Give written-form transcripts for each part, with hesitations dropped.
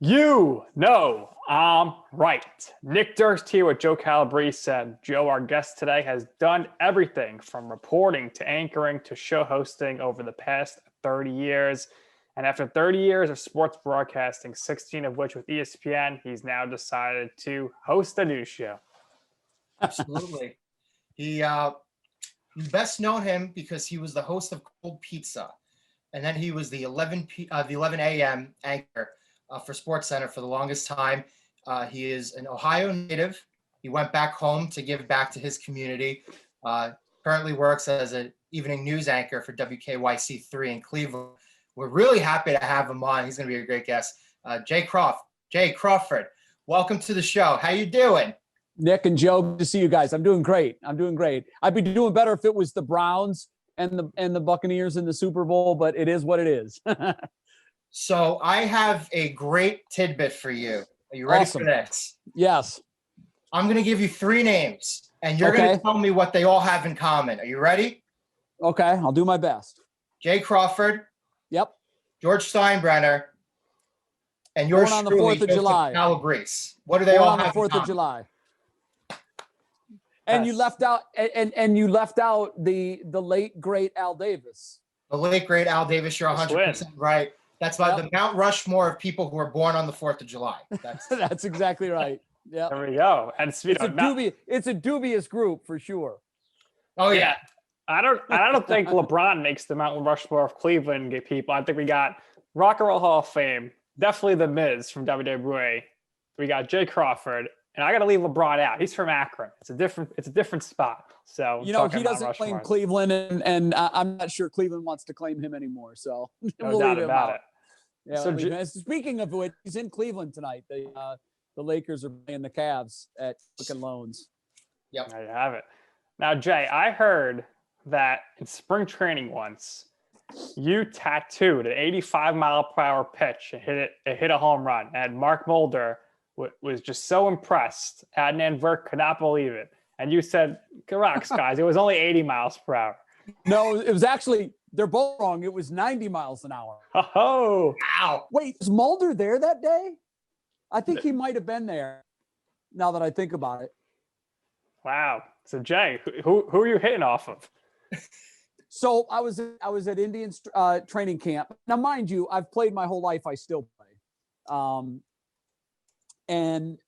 You know I'm right. Nick Durst here with Joe Calabrese said, Joe, our guest today, has done everything from reporting to anchoring to show hosting over the past 30 years. And after 30 years of sports broadcasting, 16 of which with ESPN, he's now decided to host a news show. Absolutely. He you best known him because he was the host of Cold Pizza, and then he was the 11 a.m. anchor for SportsCenter for the longest time. He is an Ohio native. He went back home to give back to his community. Currently works as an evening news anchor for WKYC3 in Cleveland. We're really happy to have him on. He's going to be a great guest. Jay Crawford, welcome to the show. How you doing? Nick and Joe, good to see you guys. I'm doing great. I'd be doing better if it was the Browns and the Buccaneers in the Super Bowl, but it is what it is. So I have a great tidbit for you. Are you ready Awesome. for this? Yes. I'm going to give you three names, and you're going to tell me what they all have in common. Are you ready? Okay, I'll do my best. Jay Crawford. Yep. George Steinbrenner. And yours Born on the truly, 4th of Joseph July. Calabrese. What do they Born all on the have in 4th common? of July. And you left out and you left out the late great Al Davis. The late great Al Davis. You're 100% right. That's about the Mount Rushmore of people who were born on the 4th of July. That's exactly right. Yeah. There we go. And it's a dubious group for sure. Oh yeah. I don't think LeBron makes the Mount Rushmore of Cleveland people. I think we got Rock and Roll Hall of Fame, definitely the Miz from WWE. We got Jay Crawford. And I got to leave LeBron out. He's from Akron. It's a different spot. So he doesn't claim Cleveland, and I'm not sure Cleveland wants to claim him anymore. So no doubt about it. Yeah. So speaking of which, he's in Cleveland tonight. The Lakers are playing the Cavs at Quicken Loans. Yep. There you have it. Now, Jay, I heard that in spring training once, you tattooed an 85-mile-per-hour pitch and hit a home run. And Mark Mulder was just so impressed. Adnan Virk could not believe it. And you said, correct, guys, it was only 80 miles per hour. No, it was actually, they're both wrong. It was 90 miles an hour. Oh, wow. Wait, was Mulder there that day? I think he might have been there now that I think about it. Wow. So, Jay, who are you hitting off of? So I was at Indians training camp. Now, mind you, I've played my whole life. I still play. And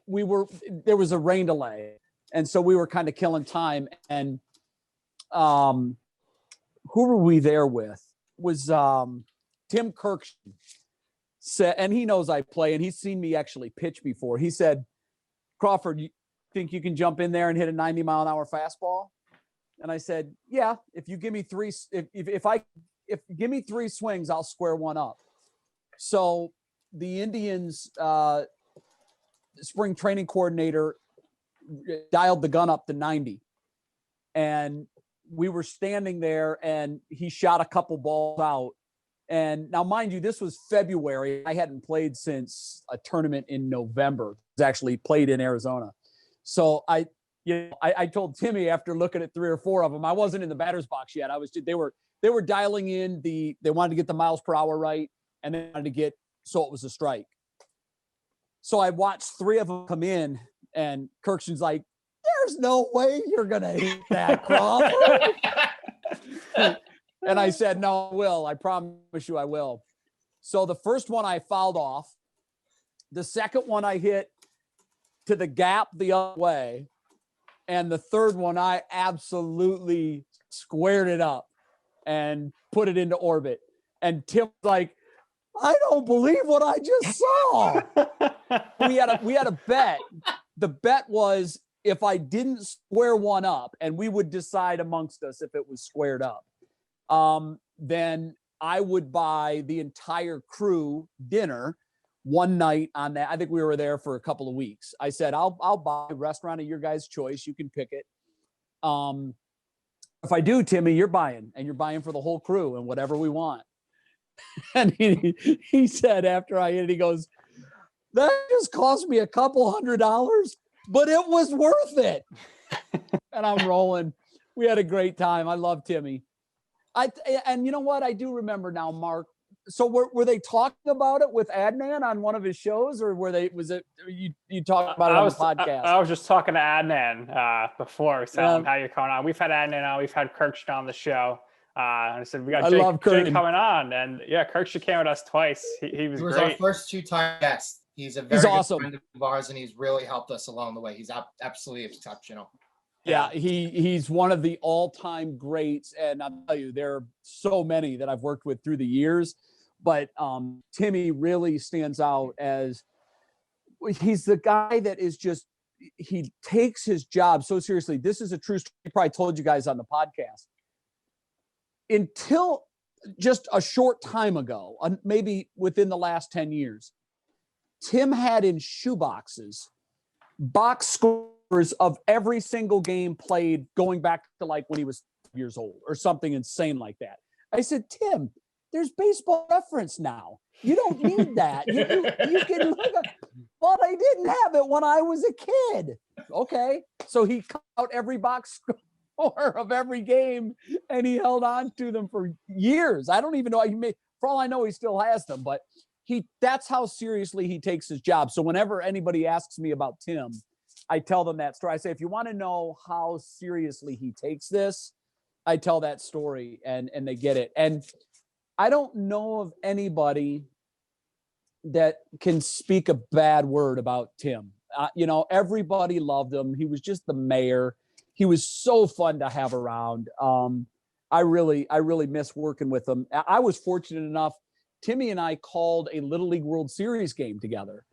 there was a rain delay. And so we were kind of killing time. And who were we there with? Was Tim Kirkshin. And he knows I play, and he's seen me actually pitch before. He said, Crawford, you think you can jump in there and hit a 90-mile-an-hour fastball? And I said, yeah, if you give me three, if give me three swings, I'll square one up. So the Indians spring training coordinator dialed the gun up to 90. And we were standing there, and he shot a couple balls out. And now, mind you, this was February. I hadn't played since a tournament in November. It was actually played in Arizona. So I told Timmy after looking at 3 or 4 of them, I wasn't in the batter's box yet. They were dialing in they wanted to get the miles per hour right, and they wanted to get so it was a strike. So I watched 3 of them come in, and Kirkshin's like, "There's no way you're gonna hit that, Crawford." And I said, "No, I will. I promise you I will." So the first one I fouled off. The second one I hit to the gap the other way. And the third one I absolutely squared it up and put it into orbit. And Tim's like, "I don't believe what I just saw." we had a bet. The bet was if I didn't square one up, and we would decide amongst us if it was squared up, then I would buy the entire crew dinner one night on that. I think we were there for a couple of weeks. I said, I'll buy a restaurant of your guys' choice. You can pick it. If I do, Timmy, you're buying, and you're buying for the whole crew and whatever we want. And he said after I hit it, he goes, "That just cost me a couple $100, but it was worth it." And I'm rolling. We had a great time. I love Timmy. And you know what? I do remember now, Mark. So were they talking about it with Adnan on one of his shows, or was it you talked about it on the podcast? I was just talking to Adnan before, telling him how you're coming on. We've had Adnan on, we've had Kirkshin on the show. And I said we got Jay coming on, and Kirkshin came with us twice. He was great. Our first 2-time guest. He's a very good friend of ours, and he's really helped us along the way. He's absolutely exceptional. Yeah, he's one of the all-time greats, and I'll tell you, there are so many that I've worked with through the years, but Timmy really stands out as he's the guy that is just, he takes his job so seriously. This is a true story. I probably told you guys on the podcast. Until just a short time ago, maybe within the last 10 years, Tim had in shoeboxes box scores of every single game played going back to like when he was 5 years old or something insane like that. I said, Tim, there's Baseball Reference now. You don't need that. You can look up. But I didn't have it when I was a kid. Okay. So he cut out every box score of every game and he held on to them for years. I don't even know. For all I know, he still has them, but that's how seriously he takes his job. So whenever anybody asks me about Tim, I tell them that story. I say, if you want to know how seriously he takes this, I tell that story and they get it. And I don't know of anybody that can speak a bad word about Tim. Everybody loved him. He was just the mayor. He was so fun to have around. I really miss working with him. I was fortunate enough. Timmy and I called a Little League World Series game together.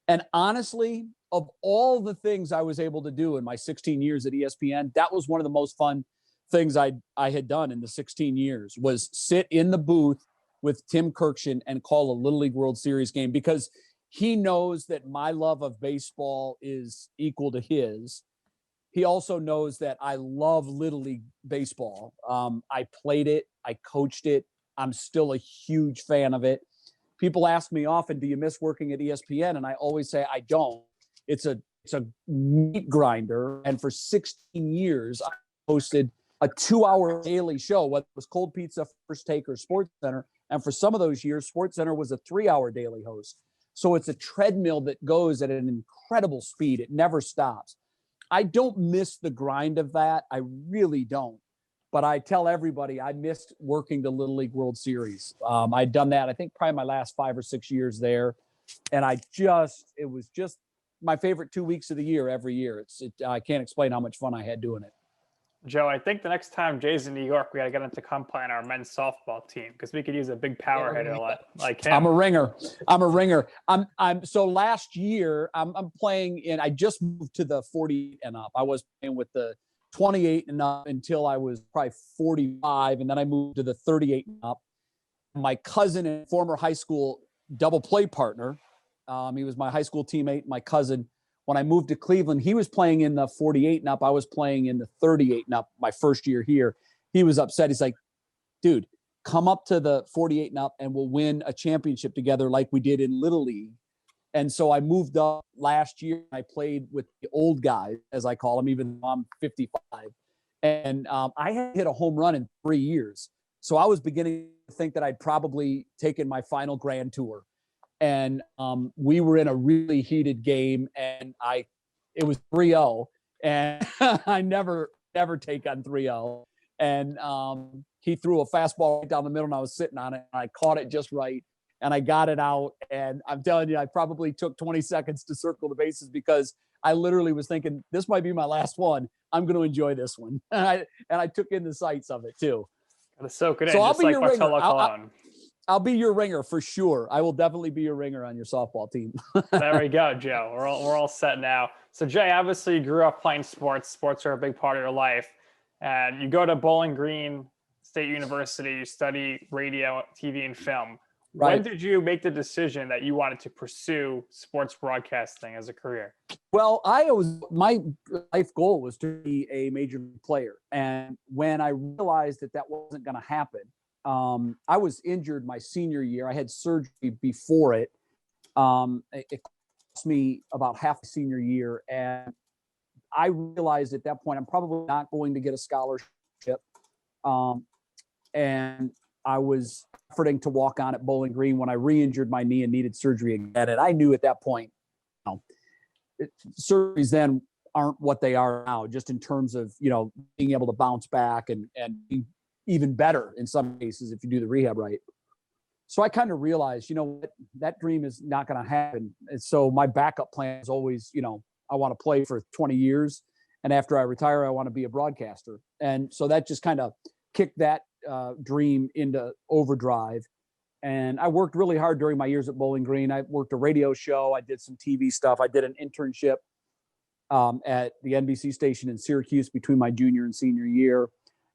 And honestly, of all the things I was able to do in my 16 years at ESPN, that was one of the most fun things I had done in the 16 years, was sit in the booth with Tim Kirkshin and call a Little League World Series game, because he knows that my love of baseball is equal to his. He also knows that I love Little League baseball. I played it. I coached it. I'm still a huge fan of it. People ask me often, do you miss working at ESPN? And I always say, I don't. It's a meat grinder. And for 16 years, I hosted a 2-hour daily show, whether it was Cold Pizza, First Take, or SportsCenter. And for some of those years, SportsCenter was a 3-hour daily host. So it's a treadmill that goes at an incredible speed. It never stops. I don't miss the grind of that. I really don't. But I tell everybody I missed working the Little League World Series. I'd done that, I think, probably my last 5 or 6 years there. And it was just my favorite 2 weeks of the year every year. I can't explain how much fun I had doing it. Joe, I think the next time Jay's in New York, we got to get him to come play on our men's softball team, because we could use a big power hitter like him. I'm a ringer. So last year I'm playing in, I just moved to the 40 and up. I was playing with the 28 and up until I was probably 45. And then I moved to the 38 and up. My cousin and former high school double play partner, he was my high school teammate, my cousin. When I moved to Cleveland, he was playing in the 48 and up. I was playing in the 38 and up my first year here. He was upset. He's like, dude, come up to the 48 and up and we'll win a championship together like we did in Little League. And so I moved up last year. I played with the old guys, as I call them, even though I'm 55. And I had hit a home run in 3 years. So I was beginning to think that I'd probably taken my final grand tour. And we were in a really heated game, and it was 3-0, and I never take on 3-0. And he threw a fastball right down the middle, and I was sitting on it, and I caught it just right, and I got it out. And I'm telling you, I probably took 20 seconds to circle the bases, because I literally was thinking, this might be my last one. I'm going to enjoy this one. And I took in the sights of it too. Gotta soak it in, so just like Bartolo Colon. I'll be your ringer for sure. I will definitely be your ringer on your softball team. There we go, Joe. We're all set now. So Jay, obviously you grew up playing sports. Sports are a big part of your life. And you go to Bowling Green State University, you study radio, TV, and film. Right. When did you make the decision that you wanted to pursue sports broadcasting as a career? Well, my life goal was to be a major league player. And when I realized that wasn't going to happen, I was injured my senior year. I had surgery before it. It cost me about half the senior year. And I realized at that point, I'm probably not going to get a scholarship. And I was efforting to walk on at Bowling Green when I re-injured my knee and needed surgery again. And I knew at that point, surgeries then aren't what they are now, just in terms of, being able to bounce back and be even better in some cases if you do the rehab right. So I kind of realized, that dream is not going to happen. And so my backup plan is always, I want to play for 20 years. And after I retire, I want to be a broadcaster. And so that just kind of kicked that dream into overdrive. And I worked really hard during my years at Bowling Green. I worked a radio show. I did some TV stuff. I did an internship at the NBC station in Syracuse between my junior and senior year.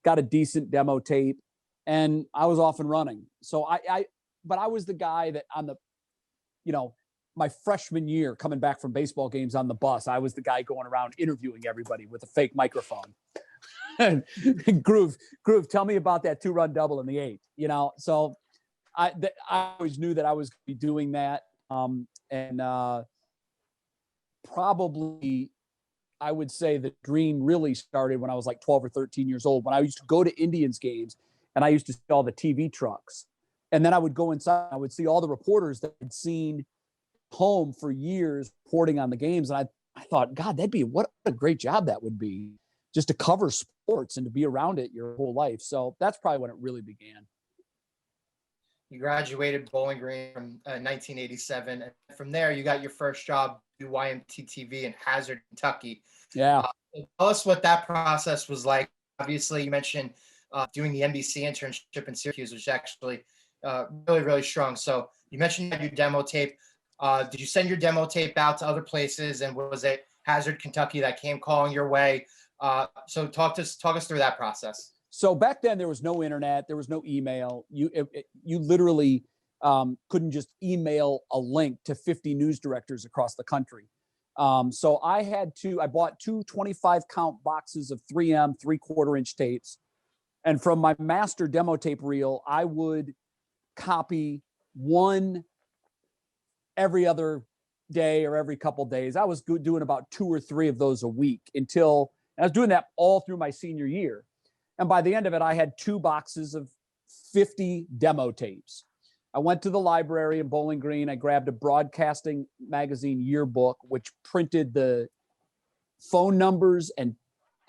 Got a decent demo tape, and I was off and running. So but I was the guy that on the, my freshman year coming back from baseball games on the bus, I was the guy going around interviewing everybody with a fake microphone. And Groove, tell me about that 2-run double in the 8th, So I always knew that I was going to be doing that. Probably I would say the dream really started when I was like 12 or 13 years old, when I used to go to Indians games and I used to see all the TV trucks. And then I would go inside, I would see all the reporters that had seen home for years reporting on the games. And I thought, God, what a great job that would be, just to cover sports and to be around it your whole life. So that's probably when it really began. You graduated Bowling Green from 1987. And from there, you got your first job at YMT TV in Hazard, Kentucky. Yeah. Tell us what that process was like. Obviously, you mentioned doing the NBC internship in Syracuse, which is actually really, really strong. So you mentioned you had your demo tape. Did you send your demo tape out to other places? And was it Hazard, Kentucky that came calling your way? So talk us through that process. So back then there was no internet, there was no email. You literally couldn't just email a link to 50 news directors across the country. So I bought two 25 count boxes of 3M 3/4-inch tapes. And from my master demo tape reel, I would copy one every other day or every couple days. I was doing about 2 or 3 of those a week and I was doing that all through my senior year. And by the end of it, I had 2 boxes of 50 demo tapes. I went to the library in Bowling Green. I grabbed a broadcasting magazine yearbook, which printed the phone numbers and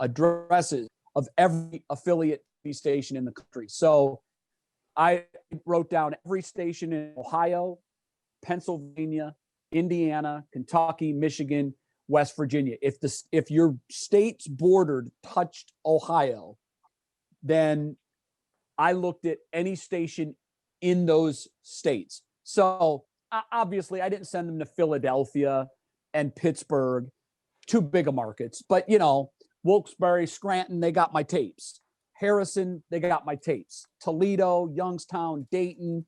addresses of every affiliate station in the country. So I wrote down every station in Ohio, Pennsylvania, Indiana, Kentucky, Michigan, West Virginia. If your state's border touched Ohio, then I looked at any station in those states. So obviously I didn't send them to Philadelphia and Pittsburgh, too big of markets, but Wilkes-Barre, Scranton, they got my tapes. Harrison, they got my tapes. Toledo, Youngstown, Dayton,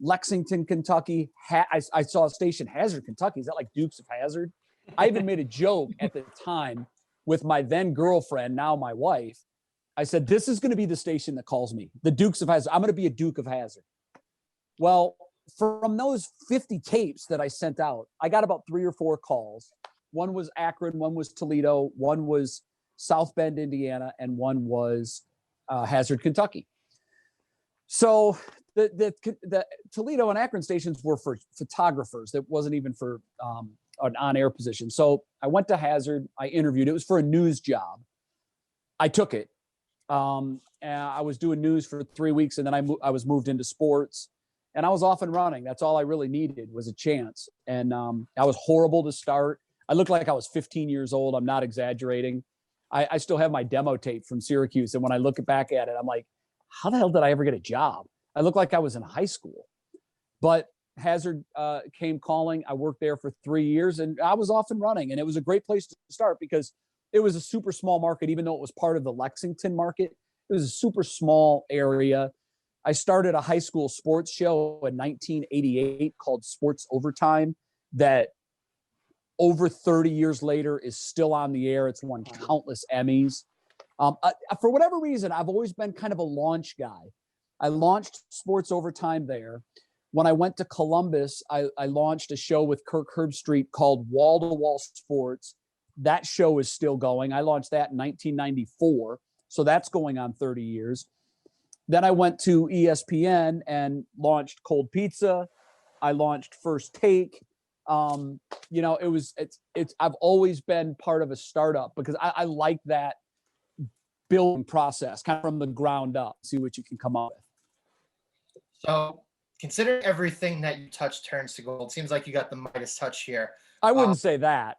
Lexington, Kentucky. I saw a station, Hazard, Kentucky. Is that like Dukes of Hazzard? I even made a joke at the time with my then girlfriend, now my wife. I said, this is going to be the station that calls me, the Dukes of Hazzard. I'm going to be a Duke of Hazzard. Well, from those 50 tapes that I sent out, I got about 3 or 4 calls. One was Akron, one was Toledo, one was South Bend, Indiana, and one was Hazard, Kentucky. So the Toledo and Akron stations were for photographers. That wasn't even for an on-air position. So I went to Hazard. I interviewed. It was for a news job. I took it. And I was doing news for 3 weeks, and then I was moved into sports, and I was off and running. That's all I really needed was a chance. And I was horrible to start. I looked like I was 15 years old. I'm not exaggerating. I still have my demo tape from Syracuse. And when I look back at it, I'm like, how the hell did I ever get a job? I look like I was in high school. But Hazard came calling. I worked there for 3 years, and I was off and running. And it was a great place to start because it was a super small market, even though it was part of the Lexington market. It was a super small area. I started a high school sports show in 1988 called Sports Overtime that over 30 years later is still on the air. It's won countless Emmys. For whatever reason, I've always been kind of a launch guy. I launched Sports Overtime there. When I went to Columbus, I launched a show with Kirk Herbstreit called Wall to Wall Sports. That show is still going. I launched that in 1994. So that's going on 30 years. then I went to ESPN and launched Cold Pizza. I launched First Take. I've always been part of a startup because I like that building process, kind of from the ground up, see what you can come up with. So consider everything that you touch turns to gold. Seems like you got the Midas touch here. I wouldn't say that.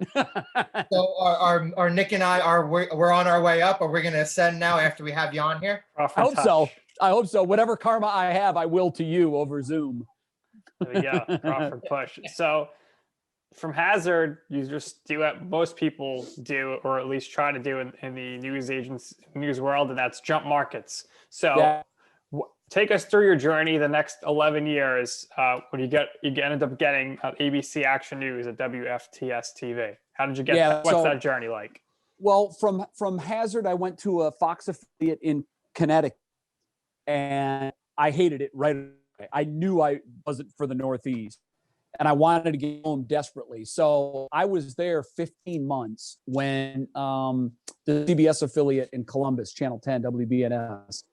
So our Nick and I we're on our way up. Are we going to ascend now after we have you on here? Crawford I hope touch. so. I hope so. Whatever karma I have, I will to you over Zoom. There we go. Crawford push. So from Hazard, you just do what most people do, or at least try to do in the news world, and that's jump markets. So Yeah. take us through your journey the next 11 years when you ended up getting ABC Action News at WFTS TV. How did you get that? What's that journey like? Well, from Hazard, I went to a Fox affiliate in Connecticut, and I hated it right away. I knew I wasn't for the Northeast, and I wanted to get home desperately. So I was there 15 months when the CBS affiliate in Columbus, Channel 10, WBNS,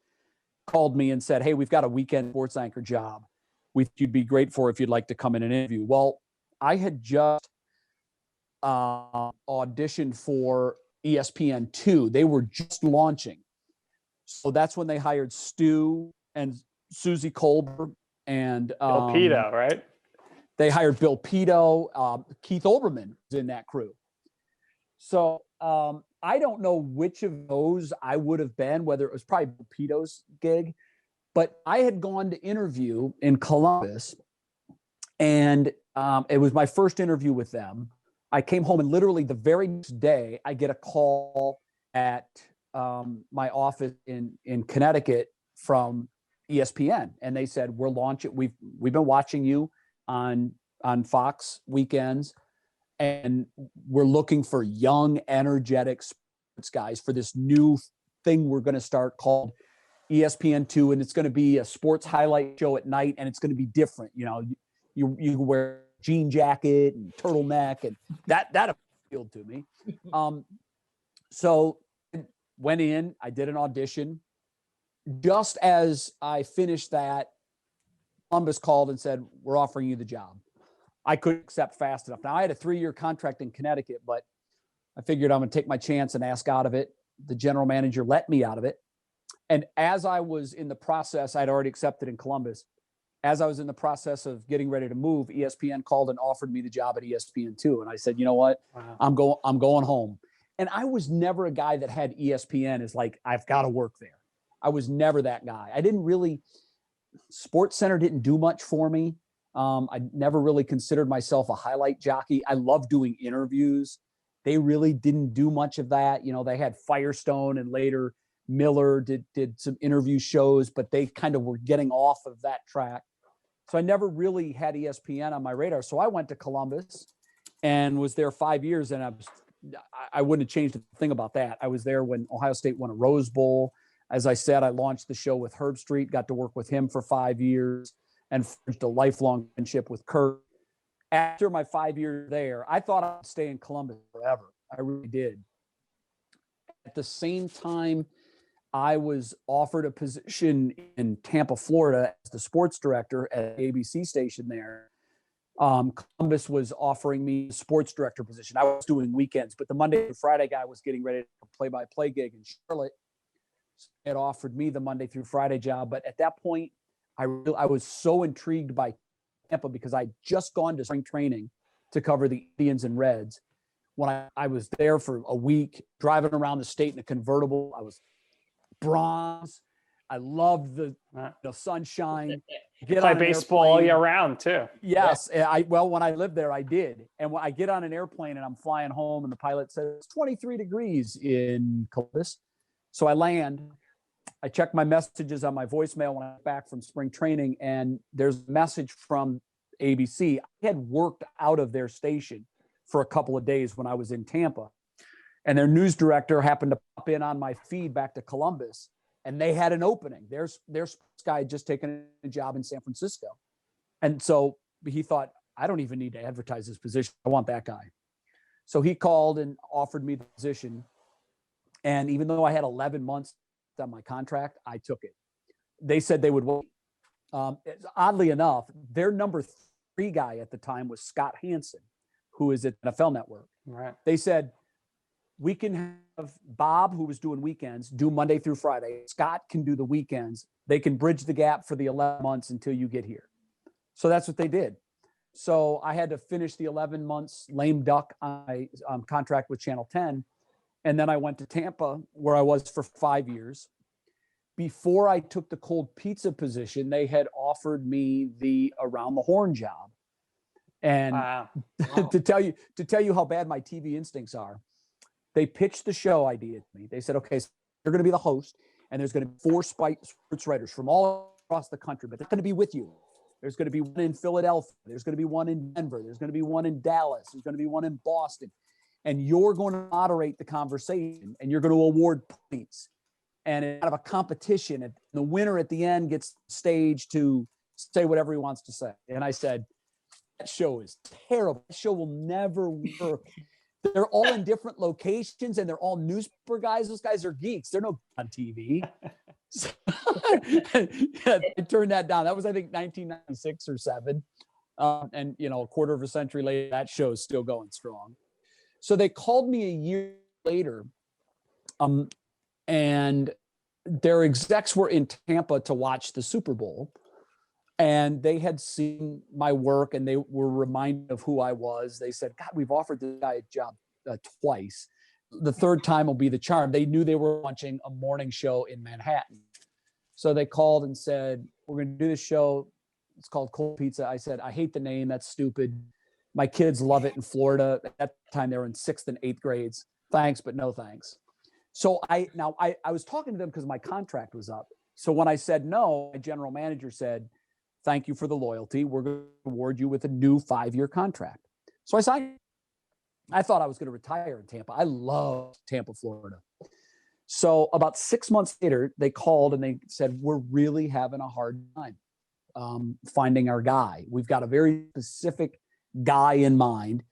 called me and said, "Hey, we've got a weekend sports anchor job you'd be great for if you'd like to come in and interview." Well, I had just auditioned for ESPN2. They were just launching. So that's when they hired Stu and Susie Colbert and Bill Pito, right? They hired Bill Pito. Keith Olbermann was in that crew. So I don't know which of those I would have been, whether it was probably Bill Pito's gig, but I had gone to interview in Columbus, and it was my first interview with them. I came home, and literally the very next day, I get a call at my office in Connecticut from ESPN, and they said, "We're launching. We've been watching you on Fox weekends, and we're looking for young, energetic sports guys for this new thing we're going to start called ESPN2, and it's going to be a sports highlight show at night, and it's going to be different. You wear jean jacket and turtleneck, and that appealed to me. So went in, I did an audition. Just as I finished that, Columbus called and said, "We're offering you the job." I couldn't accept fast enough. Now I had a 3-year contract in Connecticut, but I figured I'm going to take my chance and ask out of it. The general manager let me out of it. And as I was in the process, I'd already accepted in Columbus. As I was in the process of getting ready to move, ESPN called and offered me the job at ESPN2. And I said, "You know what? Wow. I'm going home." And I was never a guy that had ESPN as like, I've got to work there. I was never that guy. I didn't really, SportsCenter didn't do much for me. I never really considered myself a highlight jockey. I love doing interviews. They really didn't do much of that. They had Firestone, and later Miller did some interview shows, but they kind of were getting off of that track. So I never really had ESPN on my radar. So I went to Columbus and was there 5 years, and I wouldn't have changed a thing about that. I was there when Ohio State won a Rose Bowl. As I said, I launched the show with Herb Street, got to work with him for 5 years, and forged a lifelong friendship with Kurt. After my 5 years there, I thought I'd stay in Columbus forever. I really did. At the same time, I was offered a position in Tampa, Florida as the sports director at the ABC station there. Columbus was offering me a sports director position. I was doing weekends, but the Monday through Friday guy was getting ready to play-by-play gig in Charlotte. It offered me the Monday through Friday job. But at that point, I was so intrigued by Tampa because I'd just gone to spring training to cover the Indians and Reds. When I was there for a week, driving around the state in a convertible, I was bronze. I loved the sunshine. Play baseball all year round too. Yes. When I lived there, I did. And when I get on an airplane and I'm flying home and the pilot says it's 23 degrees in Columbus. So I land, I check my messages on my voicemail when I get back from spring training, and there's a message from ABC. I had worked out of their station for a couple of days when I was in Tampa, and their news director happened to pop in on my feed back to Columbus, and they had an opening. Their sports guy had just taken a job in San Francisco. And so he thought, I don't even need to advertise this position. I want that guy. So he called and offered me the position. And even though I had 11 months on my contract, I took it. they said they would wait. Oddly enough, their number 3 guy at the time was Scott Hansen, who is at NFL Network. Right. They said, we can have Bob, who was doing weekends, do Monday through Friday. Scott can do the weekends. They can bridge the gap for the 11 months until you get here. So that's what they did. So I had to finish the 11 months lame duck on my contract with Channel 10. And then I went to Tampa, where I was for 5 years. Before I took the cold pizza position, they had offered me the around the horn job. And Wow. to tell you how bad my TV instincts are, they pitched the show idea to me. They said, okay, so you're going to be the host, and there's going to be 4 sports writers from all across the country, but they're going to be with you. There's going to be one in Philadelphia. There's going to be one in Denver. There's going to be one in Dallas. There's going to be one in Boston. And you're going to moderate the conversation, and you're going to award points. And it's kind of a competition. And the winner at the end gets stage to say whatever he wants to say. And I said, that show is terrible. That show will never work. They're all in different locations, and they're all newspaper guys. Those guys are geeks. They're no on TV. So, yeah, I turned that down. That was, I think, 1996 or 7. And, a quarter of a century later, that show is still going strong. So they called me a year later, and their execs were in Tampa to watch the Super Bowl. And they had seen my work, and they were reminded of who I was. They said, God, we've offered this guy a job twice. The third time will be the charm. They knew they were launching a morning show in Manhattan. So they called and said, we're going to do this show. It's called Cold Pizza. I said, I hate the name. That's stupid. My kids love it in Florida. At that time, they were in 6th and 8th grades. Thanks, but no thanks. So I was talking to them because my contract was up. So when I said no, my general manager said, thank you for the loyalty. We're going to award you with a new 5-year contract. So I signed. I thought I was going to retire in Tampa. I love Tampa, Florida. So about 6 months later, they called and they said, we're really having a hard time finding our guy. We've got a very specific guy in mind.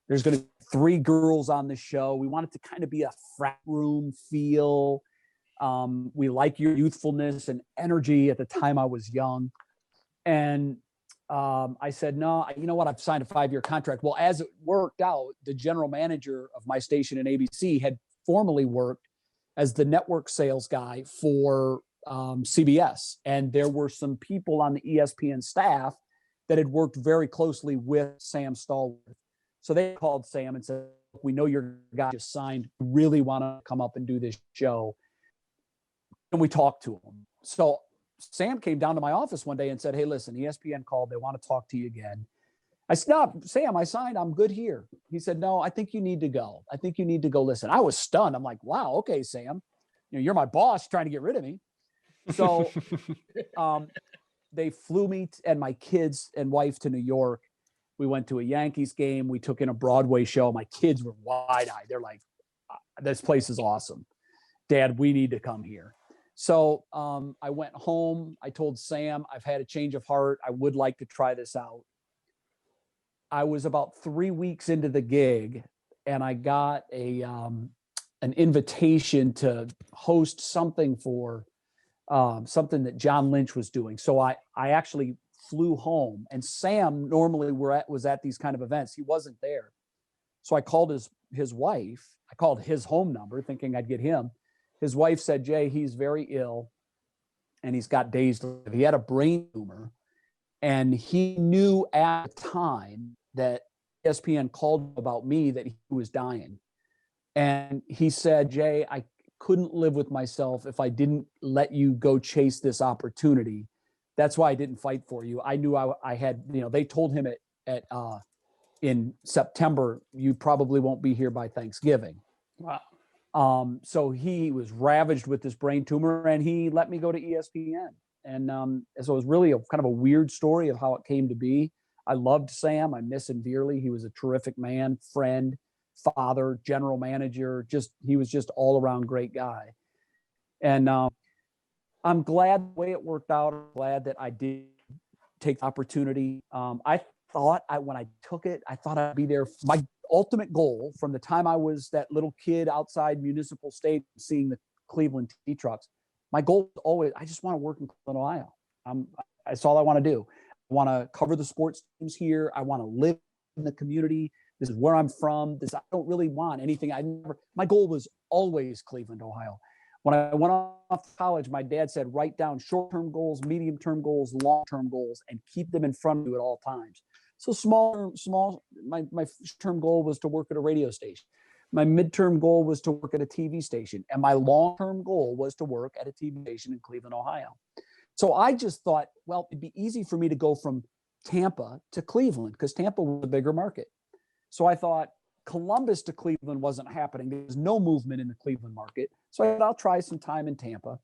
There's going to be 3 girls on the show. We want it to kind of be a frat room feel. We like your youthfulness and energy. At the time I was young. And I said, no, you know what? I've signed a 5-year contract. Well, as it worked out, the general manager of my station in ABC had formerly worked as the network sales guy for CBS. And there were some people on the ESPN staff that had worked very closely with Sam Stallworth. So they called Sam and said, we know your guy just signed. We really want to come up and do this show. And we talked to him. So Sam came down to my office one day and said, hey, listen, ESPN called. They want to talk to you again. I said, no, Sam, I signed. I'm good here. He said, no, I think you need to go. I think you need to go listen. I was stunned. I'm like, wow, okay, Sam. You're my boss trying to get rid of me. So they flew me and my kids and wife to New York. We went to a Yankees game. We took in a Broadway show. My kids were wide-eyed. They're like, this place is awesome. Dad, we need to come here. So I went home. I told Sam, I've had a change of heart. I would like to try this out. I was about 3 weeks into the gig, and I got an invitation to host something for something that John Lynch was doing. So I actually flew home, and Sam normally was at these kind of events. He wasn't there. So I called his wife. I called his home number thinking I'd get him. His wife said, Jay, he's very ill and he's got days to live. He had a brain tumor, and he knew at the time that ESPN called about me that he was dying. And he said, Jay, I couldn't live with myself if I didn't let you go chase this opportunity. That's why I didn't fight for you. I knew I had, they told him in September, you probably won't be here by Thanksgiving. Wow. So he was ravaged with this brain tumor, and he let me go to ESPN. And so it was really kind of a weird story of how it came to be. I loved Sam. I miss him dearly. He was a terrific man, friend, father, general manager. He was just all around great guy. And I'm glad the way it worked out. I'm glad that I did take the opportunity. I thought when I took it, I thought I'd be there. My ultimate goal from the time I was that little kid outside Municipal Stadium seeing the Cleveland T trucks my goal is always, I just want to work in Cleveland, Ohio. That's all I want to do. I want to cover the sports teams here. I want to live in the community. This is where I'm from. I don't really want anything. My goal was always Cleveland, Ohio. When I went off to college, my dad said, write down short-term goals, medium-term goals, long-term goals, and keep them in front of you at all times. So my short-term goal was to work at a radio station. My midterm goal was to work at a TV station. And my long-term goal was to work at a TV station in Cleveland, Ohio. So I just thought, well, it'd be easy for me to go from Tampa to Cleveland because Tampa was a bigger market. So I thought Columbus to Cleveland wasn't happening. There was no movement in the Cleveland market. So I thought I'll try some time in Tampa.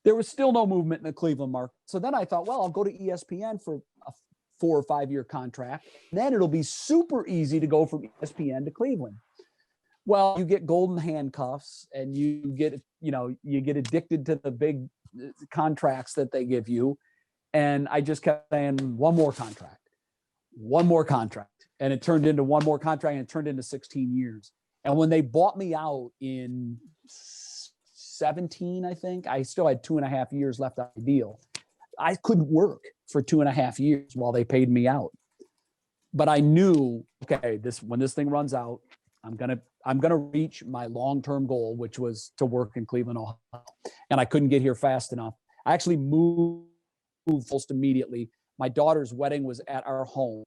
There was still no movement in the Cleveland market. So then I thought, well, I'll go to ESPN for a 4 or 5 year contract. Then it'll be super easy to go from ESPN to Cleveland. Well, you get golden handcuffs and you get addicted to the big contracts that they give you. And I just kept saying, one more contract. And it turned into one more contract and it turned into 16 years. And when they bought me out in 17, I think, I still had 2.5 years left on the deal. I couldn't work for 2.5 years while they paid me out. But I knew, okay, when this thing runs out, I'm gonna reach my long-term goal, which was to work in Cleveland, Ohio. And I couldn't get here fast enough. I actually moved almost immediately. My daughter's wedding was at our home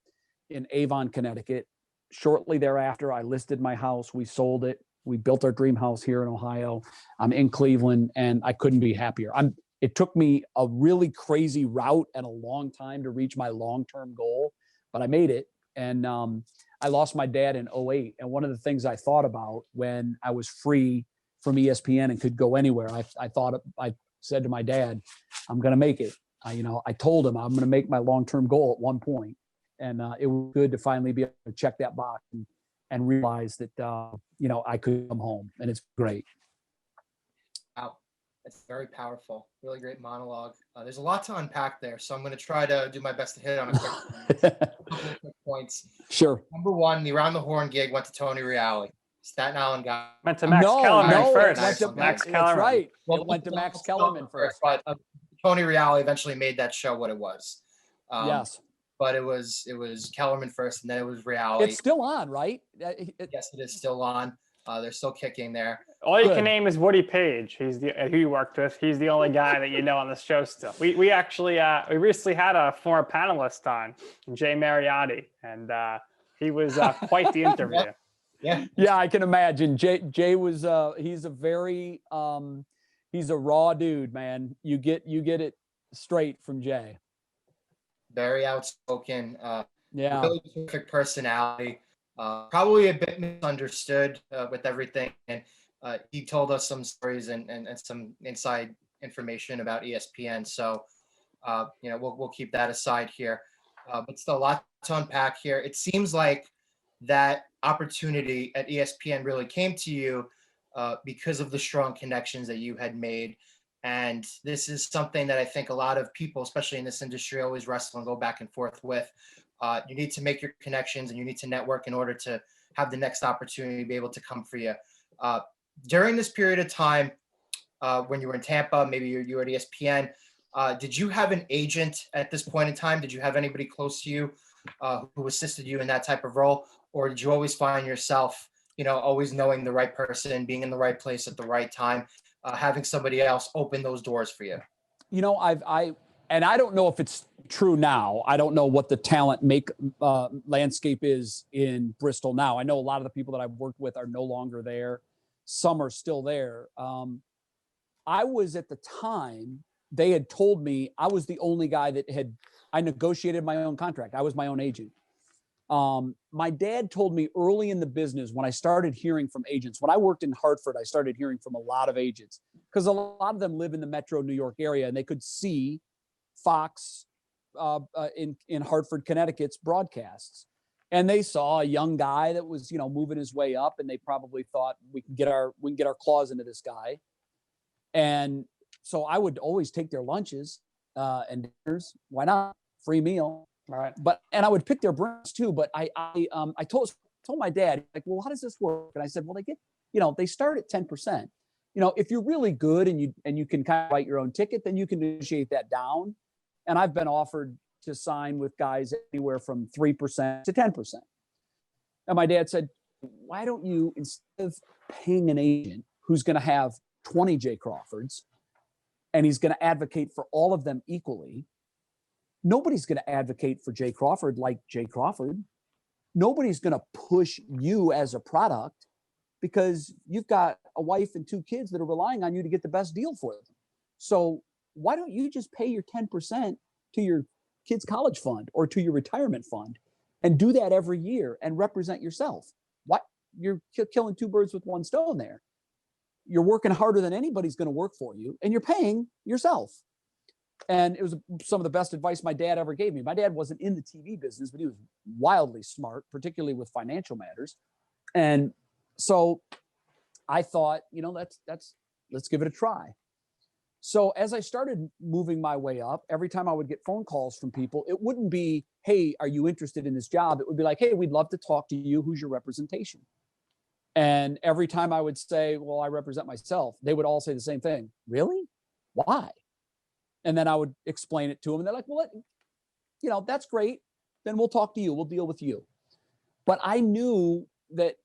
in Avon, Connecticut. Shortly thereafter, I listed my house. We sold it. We built our dream house here in Ohio. I'm in Cleveland, and I couldn't be happier. It took me a really crazy route and a long time to reach my long-term goal, but I made it. And I lost my dad in 2008. And one of the things I thought about when I was free from ESPN and could go anywhere, I said to my dad, I'm going to make it. I told him I'm going to make my long-term goal at one point. And it was good to finally be able to check that box and realize that, I could come home, and it's great. Wow. That's very powerful. Really great monologue. There's a lot to unpack there, so I'm going to try to do my best to hit on a couple quick points. Sure. Number one, the Around the Horn gig went to Tony Reale, Staten Island guy. Went to Max Kellerman first. Max Kellerman. That's right. Well, It went to Max Kellerman first. But Tony Reale eventually made that show what it was. Yes. But it was Kellerman first, and then it was Reale. It's still on, right? Yes, it is still on. They're still kicking there. All you can name is Woody Page. He's who you worked with. He's the only guy that you know on the show still. We actually we recently had a former panelist on, Jay Mariotti, and he was quite the interview. Yeah, I can imagine. Jay was he's a very he's a raw dude, man. You get it straight from Jay. Very outspoken. Yeah, really terrific personality. Probably a bit misunderstood with everything. And he told us some stories and some inside information about ESPN. So, we'll keep that aside here. But still a lot to unpack here. It seems like that opportunity at ESPN really came to you because of the strong connections that you had made. And this is something that I think a lot of people, especially in this industry, always wrestle and go back and forth with. You need to make your connections and you need to network in order to have the next opportunity be able to come for you. During this period of time, when you were in Tampa, maybe you were at ESPN, did you have an agent at this point in time? Did you have anybody close to you who assisted you in that type of role? Or did you always find yourself, always knowing the right person, being in the right place at the right time, having somebody else open those doors for you? And I don't know if it's true now. I don't know what the talent landscape is in Bristol now. I know a lot of the people that I've worked with are no longer there. Some are still there. I was at the time, they had told me I was the only guy I negotiated my own contract. I was my own agent. My dad told me early in the business when I started hearing from agents, when I worked in Hartford, I started hearing from a lot of agents because a lot of them live in the metro New York area and they could see Fox in Hartford, Connecticut's broadcasts. And they saw a young guy that was, moving his way up, and they probably thought we can get our claws into this guy. And so I would always take their lunches and dinners. Why not? Free meal. All right. And I would pick their brains too. But I told my dad, like, well, how does this work? And I said, well, they get, they start at 10%. if you're really good and you can kind of write your own ticket, then you can negotiate that down. And I've been offered to sign with guys anywhere from 3% to 10%. And my dad said, why don't you, instead of paying an agent who's going to have 20 Jay Crawfords and he's going to advocate for all of them equally, nobody's going to advocate for Jay Crawford like Jay Crawford. Nobody's going to push you as a product because you've got a wife and 2 kids that are relying on you to get the best deal for them. So why don't you just pay your 10% to your kids' college fund or to your retirement fund and do that every year and represent yourself? What? You're killing 2 birds with 1 stone there. You're working harder than anybody's going to work for you, and you're paying yourself. And it was some of the best advice my dad ever gave me. My dad wasn't in the TV business, but he was wildly smart, particularly with financial matters. And so I thought, let's give it a try. So as I started moving my way up, every time I would get phone calls from people, it wouldn't be, hey, are you interested in this job? It would be like, hey, we'd love to talk to you. Who's your representation? And every time I would say, well, I represent myself, they would all say the same thing. Really? Why? And then I would explain it to them. And they're like, well, that's great. Then we'll talk to you. We'll deal with you. But I knew that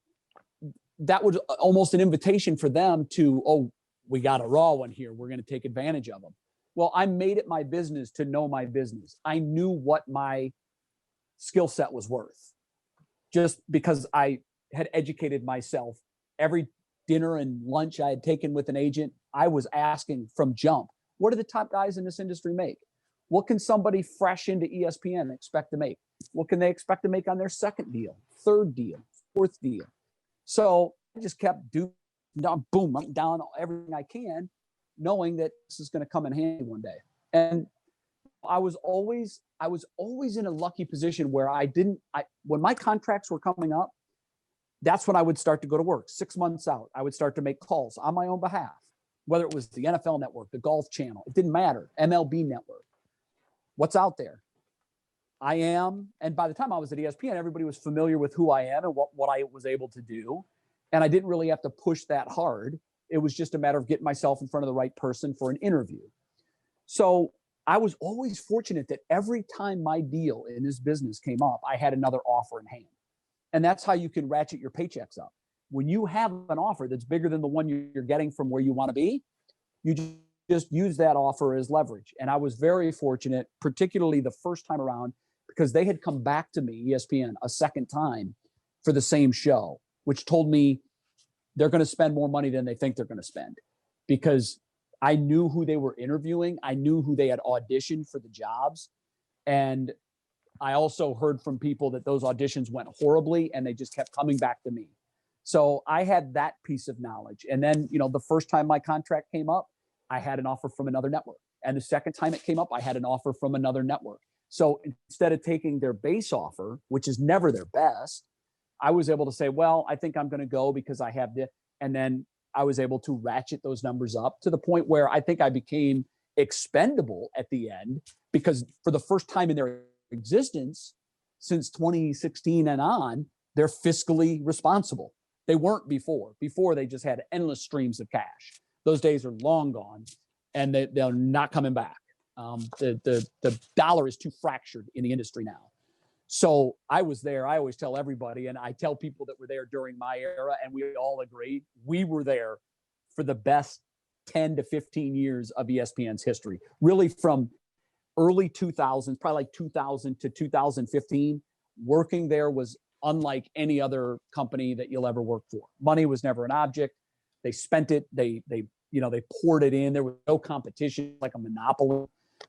was almost an invitation for them to, oh, we got a raw one here. We're going to take advantage of them. Well, I made it my business to know my business. I knew what my skill set was worth just because I had educated myself. Every dinner and lunch I had taken with an agent, I was asking from jump, what do the top guys in this industry make? What can somebody fresh into ESPN expect to make? What can they expect to make on their 2nd deal, 3rd deal, 4th deal? So I just kept doing, boom, I'm down everything I can, knowing that this is going to come in handy one day. And I was always in a lucky position where when my contracts were coming up, that's when I would start to go to work. 6 months out, I would start to make calls on my own behalf, whether it was the NFL network, the golf channel, it didn't matter, MLB network. What's out there? And by the time I was at ESPN, everybody was familiar with who I am and what I was able to do. And I didn't really have to push that hard. It was just a matter of getting myself in front of the right person for an interview. So I was always fortunate that every time my deal in this business came up, I had another offer in hand. And that's how you can ratchet your paychecks up. When you have an offer that's bigger than the one you're getting from where you want to be, you just use that offer as leverage. And I was very fortunate, particularly the first time around, because they had come back to me, ESPN, a second time for the same show, which told me they're going to spend more money than they think they're going to spend, because I knew who they were interviewing. I knew who they had auditioned for the jobs. And I also heard from people that those auditions went horribly and they just kept coming back to me. So I had that piece of knowledge. And then, the first time my contract came up, I had an offer from another network. And the second time it came up, I had an offer from another network. So instead of taking their base offer, which is never their best, I was able to say, well, I think I'm going to go because I have this. And then I was able to ratchet those numbers up to the point where I think I became expendable at the end, because for the first time in their existence since 2016 and on, they're fiscally responsible. They weren't before. Before, they just had endless streams of cash. Those days are long gone, and they're not coming back. The dollar is too fractured in the industry now. So I was there. I always tell everybody, and I tell people that were there during my era, and we all agree, we were there for the best 10 to 15 years of ESPN's history. Really from early 2000s, probably like 2000 to 2015, working there was unlike any other company that you'll ever work for. Money was never an object. They spent it. They poured it in. There was no competition, like a monopoly.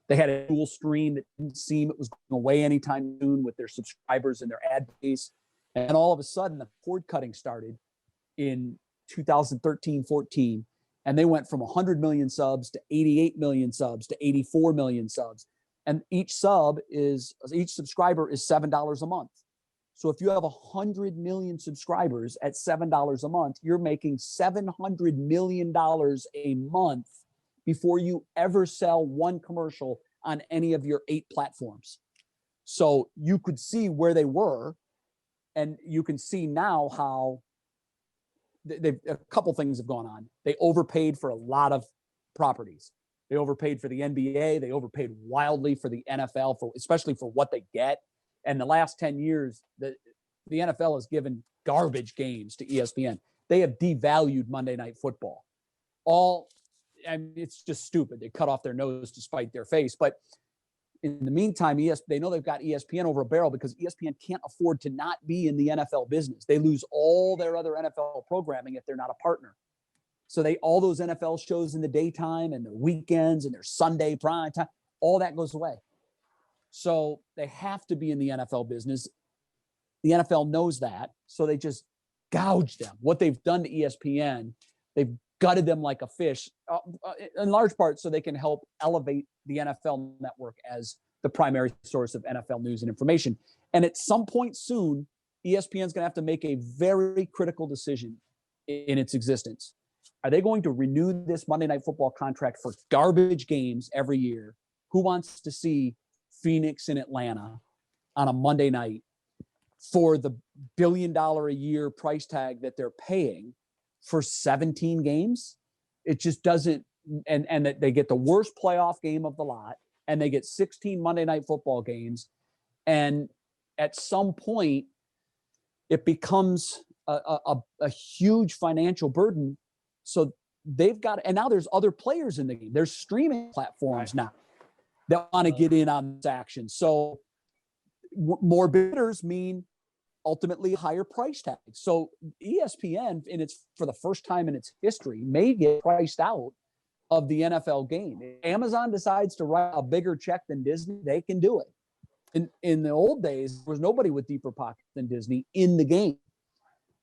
They had a dual stream that didn't seem it was going away anytime soon with their subscribers and their ad base. And all of a sudden, the cord cutting started in 2013, 14. And they went from 100 million subs to 88 million subs to 84 million subs. And each subscriber is $7 a month. So if you have 100 million subscribers at $7 a month, you're making $700 million a month before you ever sell one commercial on any of your 8 platforms. So you could see where they were, and you can see now how a couple things have gone on. They overpaid for a lot of properties. They overpaid for the NBA. They overpaid wildly for the NFL, especially for what they get. And the last 10 years, the NFL has given garbage games to ESPN. They have devalued Monday Night Football. It's just stupid. They cut off their nose to spite their face. But in the meantime, they know they've got ESPN over a barrel because ESPN can't afford to not be in the NFL business. They lose all their other NFL programming if they're not a partner. So all those NFL shows in the daytime and their weekends and their Sunday prime time, all that goes away. So they have to be in the NFL business. The NFL knows that, so they just gouge them. What they've done to ESPN, they've gutted them like a fish, in large part so they can help elevate the NFL network as the primary source of NFL news and information. And at some point soon, ESPN is going to have to make a very critical decision in its existence. Are they going to renew this Monday Night Football contract for garbage games every year? Who wants to see Phoenix and Atlanta on a Monday night for the $1 billion a year price tag that they're paying for 17 games? It just doesn't, and that they get the worst playoff game of the lot, and they get 16 Monday Night Football games. And at some point, it becomes a huge financial burden. So they've got, and now there's other players in the game. There's streaming platforms now that want to get in on this action. So more bidders mean ultimately higher price tags. So ESPN, for the first time in its history, may get priced out of the NFL game. If Amazon decides to write a bigger check than Disney, they can do it. In the old days, there was nobody with deeper pockets than Disney in the game.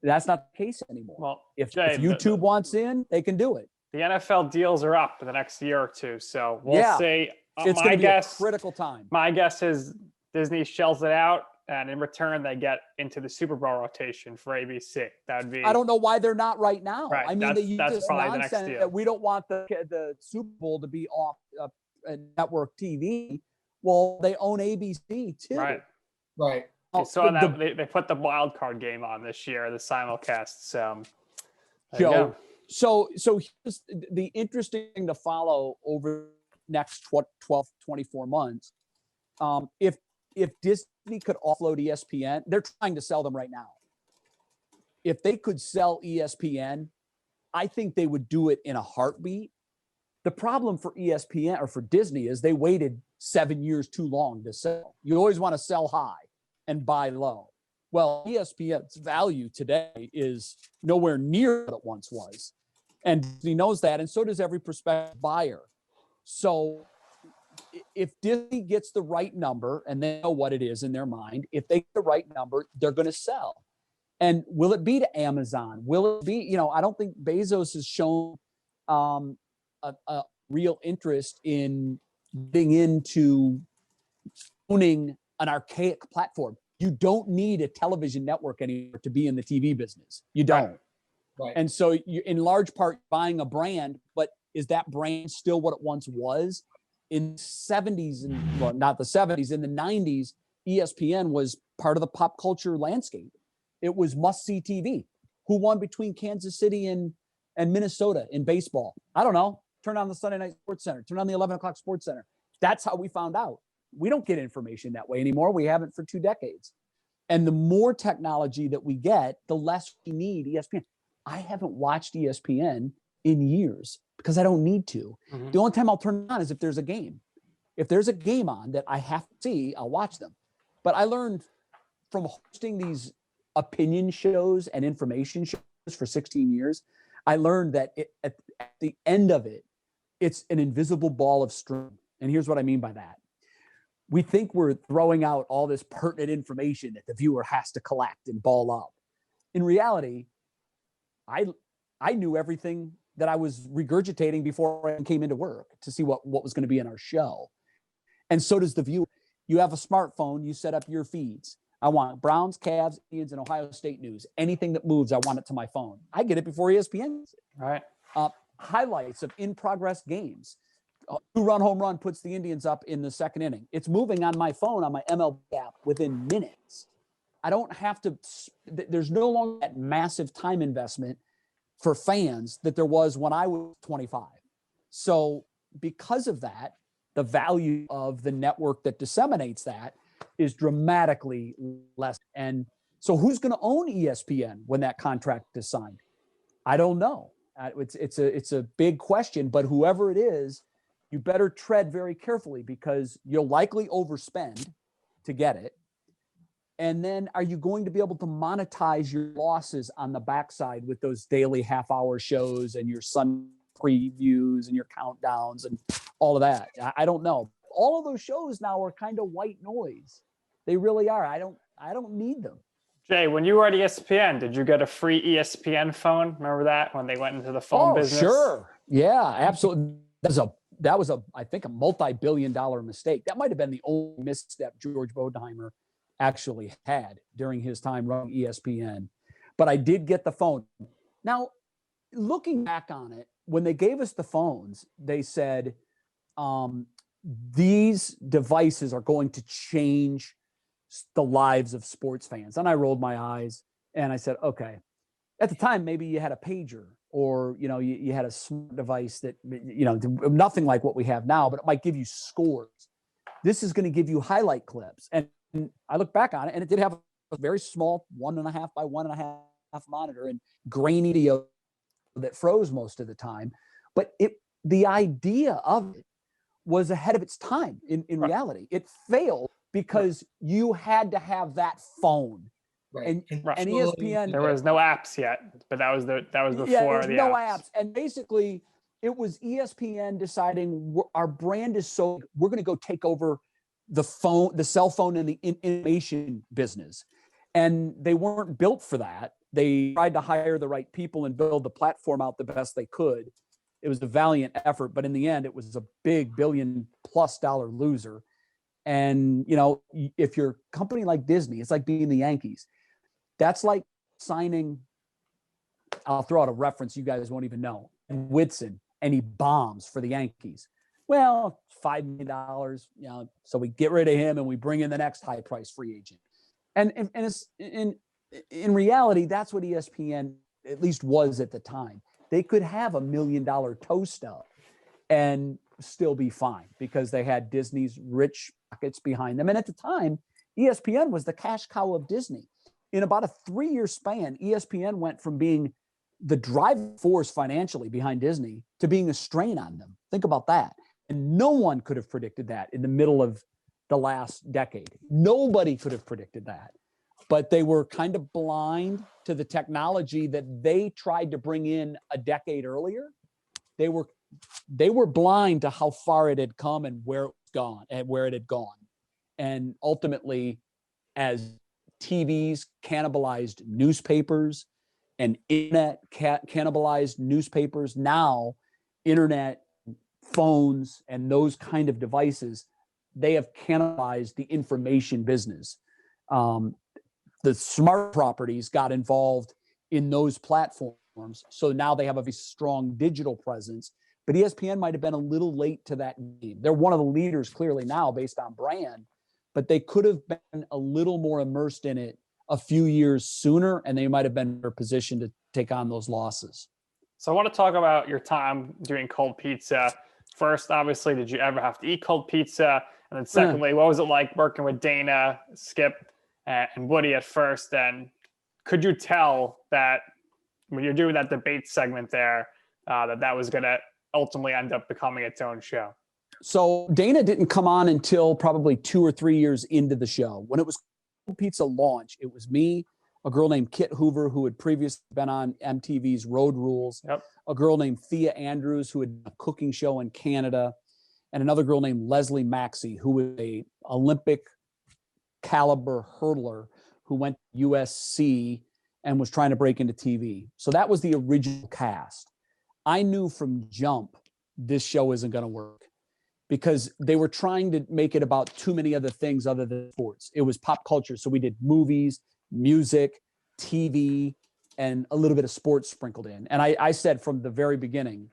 That's not the case anymore. Well, if YouTube wants in, they can do it. The NFL deals are up in the next year or two, so we'll see. It's going to be a critical time. My guess is Disney shells it out, and in return, they get into the Super Bowl rotation for ABC. That would be. I don't know why they're not right now. Right. I mean, they use this nonsense that we don't want the Super Bowl to be off network TV. Well, they own ABC too. Right. Right. So they put the wild card game on this year, the simulcast. So here's the interesting thing to follow over the next 12, 24 months. If Disney could offload ESPN, they're trying to sell them right now. If they could sell ESPN, I think they would do it in a heartbeat. The problem for ESPN or for Disney is they waited 7 years too long to sell. You always want to sell high and buy low. Well, ESPN's value today is nowhere near what it once was. And Disney knows that, and so does every prospective buyer. So if Disney gets the right number, and they know what it is in their mind, if they get the right number, they're going to sell. And will it be to Amazon? Will it be, I don't think Bezos has shown a real interest in getting into owning an archaic platform. You don't need a television network anymore to be in the TV business. You don't. Right. And so you, in large part, buying a brand, but is that brand still what it once was? In the 70s, not the 70s, in the 90s, ESPN was part of the pop culture landscape. It was must-see TV. Who won between Kansas City and Minnesota in baseball? I don't know. Turn on the Sunday Night SportsCenter. Turn on the 11 o'clock SportsCenter. That's how we found out. We don't get information that way anymore. We haven't for 2 decades. And the more technology that we get, the less we need ESPN. I haven't watched ESPN in years because I don't need to. Mm-hmm. The only time I'll turn it on is if there's a game. If there's a game on that I have to see, I'll watch them. But I learned from hosting these opinion shows and information shows for 16 years, I learned that at the end of it, it's an invisible ball of string. And here's what I mean by that. We think we're throwing out all this pertinent information that the viewer has to collect and ball up. In reality, I knew everything that I was regurgitating before I came into work to see what was going to be in our show. And so does the viewer. You have a smartphone, you set up your feeds. I want Browns, Cavs, Indians, and Ohio State news. Anything that moves, I want it to my phone. I get it before ESPN. All right. Highlights of in-progress games. A 2-run home run puts the Indians up in the second inning. It's moving on my phone on my MLB app within minutes. I don't have to. There's no longer that massive time investment for fans that there was when I was 25. So because of that, the value of the network that disseminates that is dramatically less. And so who's going to own ESPN when that contract is signed? I don't know. It's a big question, but whoever it is, you better tread very carefully because you'll likely overspend to get it. And then are you going to be able to monetize your losses on the backside with those daily half-hour shows and your Sun previews and your countdowns and all of that? I don't know. All of those shows now are kind of white noise. They really are. I don't need them. Jay, when you were at ESPN, did you get a free ESPN phone? Remember that when they went into the phone business? Sure. Yeah, absolutely. That was I think a multi-billion-dollar mistake. That might have been the only misstep George Bodenheimer actually had during his time running ESPN. But I did get the phone. Now, looking back on it, when they gave us the phones, they said, these devices are going to change the lives of sports fans. And I rolled my eyes and I said, okay. At the time, maybe you had a pager or, you had a smart device that, nothing like what we have now, but it might give you scores. This is going to give you highlight clips. And I look back on it and it did have a very small 1.5 by 1.5 monitor and grainy video that froze most of the time. But the idea of it was ahead of its time in reality. It failed because you had to have that phone. Right. And ESPN, there was no apps yet, but that was before there was the no apps. And basically it was ESPN deciding our brand is so we're going to go take over the cell phone and the information business. And they weren't built for that. They tried to hire the right people and build the platform out the best they could. It was a valiant effort, but in the end, it was a big $1 billion+ loser. And, if you're a company like Disney, it's like being the Yankees. That's like signing, I'll throw out a reference you guys won't even know, Whitson, and he bombs for the Yankees. Well, $5 million, so we get rid of him and we bring in the next high price free agent. And it's in reality, that's what ESPN at least was at the time. They could have $1 million toe stub and still be fine because they had Disney's rich pockets behind them. And at the time, ESPN was the cash cow of Disney. In about a 3-year span, ESPN went from being the driving force financially behind Disney to being a strain on them. Think about that. And no one could have predicted that in the middle of the last decade. Nobody could have predicted that. But they were kind of blind to the technology that they tried to bring in a decade earlier. They were blind to how far it had come and where it had gone. And ultimately, as TVs cannibalized newspapers and internet cannibalized newspapers, now internet, phones, and those kind of devices, they have cannibalized the information business. The smart properties got involved in those platforms. So now they have a very strong digital presence, but ESPN might have been a little late to that game. They're one of the leaders clearly now based on brand, but they could have been a little more immersed in it a few years sooner, and they might have been in a position to take on those losses. So I want to talk about your time doing cold pizza. First, obviously, did you ever have to eat cold pizza? And then secondly, what was it like working with Dana, Skip, and Woody at first? And could you tell that when you're doing that debate segment there, that was going to ultimately end up becoming its own show? So Dana didn't come on until probably 2 or 3 years into the show. When it was Cold Pizza launch, it was me, a girl named Kit Hoover, who had previously been on MTV's Road Rules, a girl named Thea Andrews, who had a cooking show in Canada, and another girl named Leslie Maxey, who was a Olympic caliber hurdler who went to USC and was trying to break into TV. So that was the original cast. I knew from jump this show isn't going to work because they were trying to make it about too many other things other than sports. It was pop culture. So we did movies, music, TV, and a little bit of sports sprinkled in. And I said from the very beginning,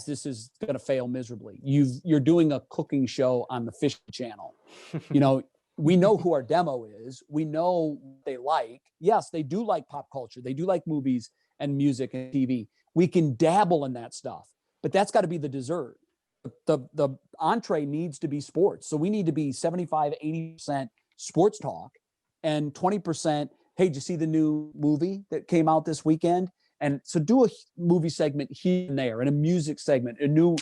this is going to fail miserably. You're doing a cooking show on the Fish Channel. We know who our demo is. We know what they like. Yes, they do like pop culture. They do like movies and music and TV. We can dabble in that stuff, but that's got to be the dessert. The entree needs to be sports. So we need to be 75, 80% sports talk and 20%, hey, did you see the new movie that came out this weekend? And so do a movie segment here and there, and a music segment, a new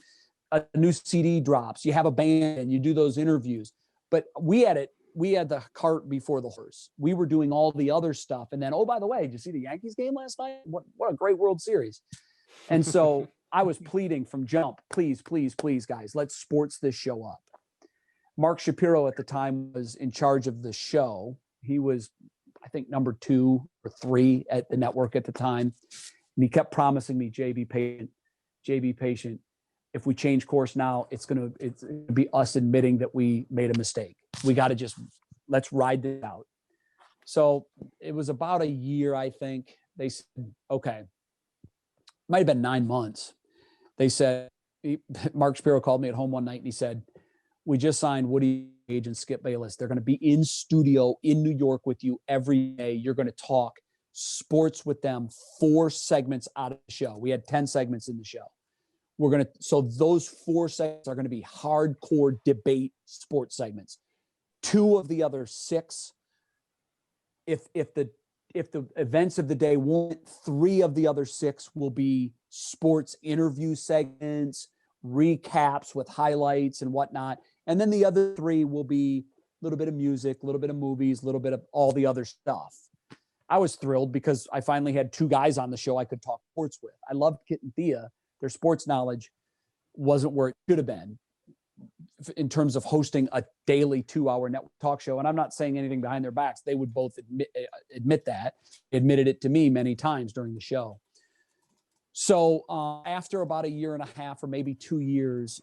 CD drops. You have a band and you do those interviews. But we had the cart before the horse. We were doing all the other stuff. And then, oh, by the way, did you see the Yankees game last night? What a great World Series. And so I was pleading from jump, please, please, please, guys, let's sports this show up. Mark Shapiro at the time was in charge of the show. He was, I think, number 2 or 3 at the network at the time. And he kept promising me, Jay, be patient. Jay, be patient. If we change course now, it's gonna be us admitting that we made a mistake. We got to let's ride this out. So it was about a year, I think. They said, okay, might have been 9 months. They said, Mark Shapiro called me at home one night and he said, we just signed Woody Gage and Skip Bayless. They're going to be in studio in New York with you every day. You're going to talk sports with them 4 segments out of the show. We had 10 segments in the show. So those 4 segments are going to be hardcore debate sports segments. 2 of the other 6, if the events of the day won't, 3 of the other 6 will be sports interview segments, recaps with highlights and whatnot. And then the other 3 will be a little bit of music, a little bit of movies, a little bit of all the other stuff. I was thrilled because I finally had 2 guys on the show I could talk sports with. I loved Kit and Thea. Their sports knowledge wasn't where it should have been in terms of hosting a daily 2-hour network talk show. And I'm not saying anything behind their backs. They would both admit that, admitted it to me many times during the show. So after about a year and a half or maybe 2 years,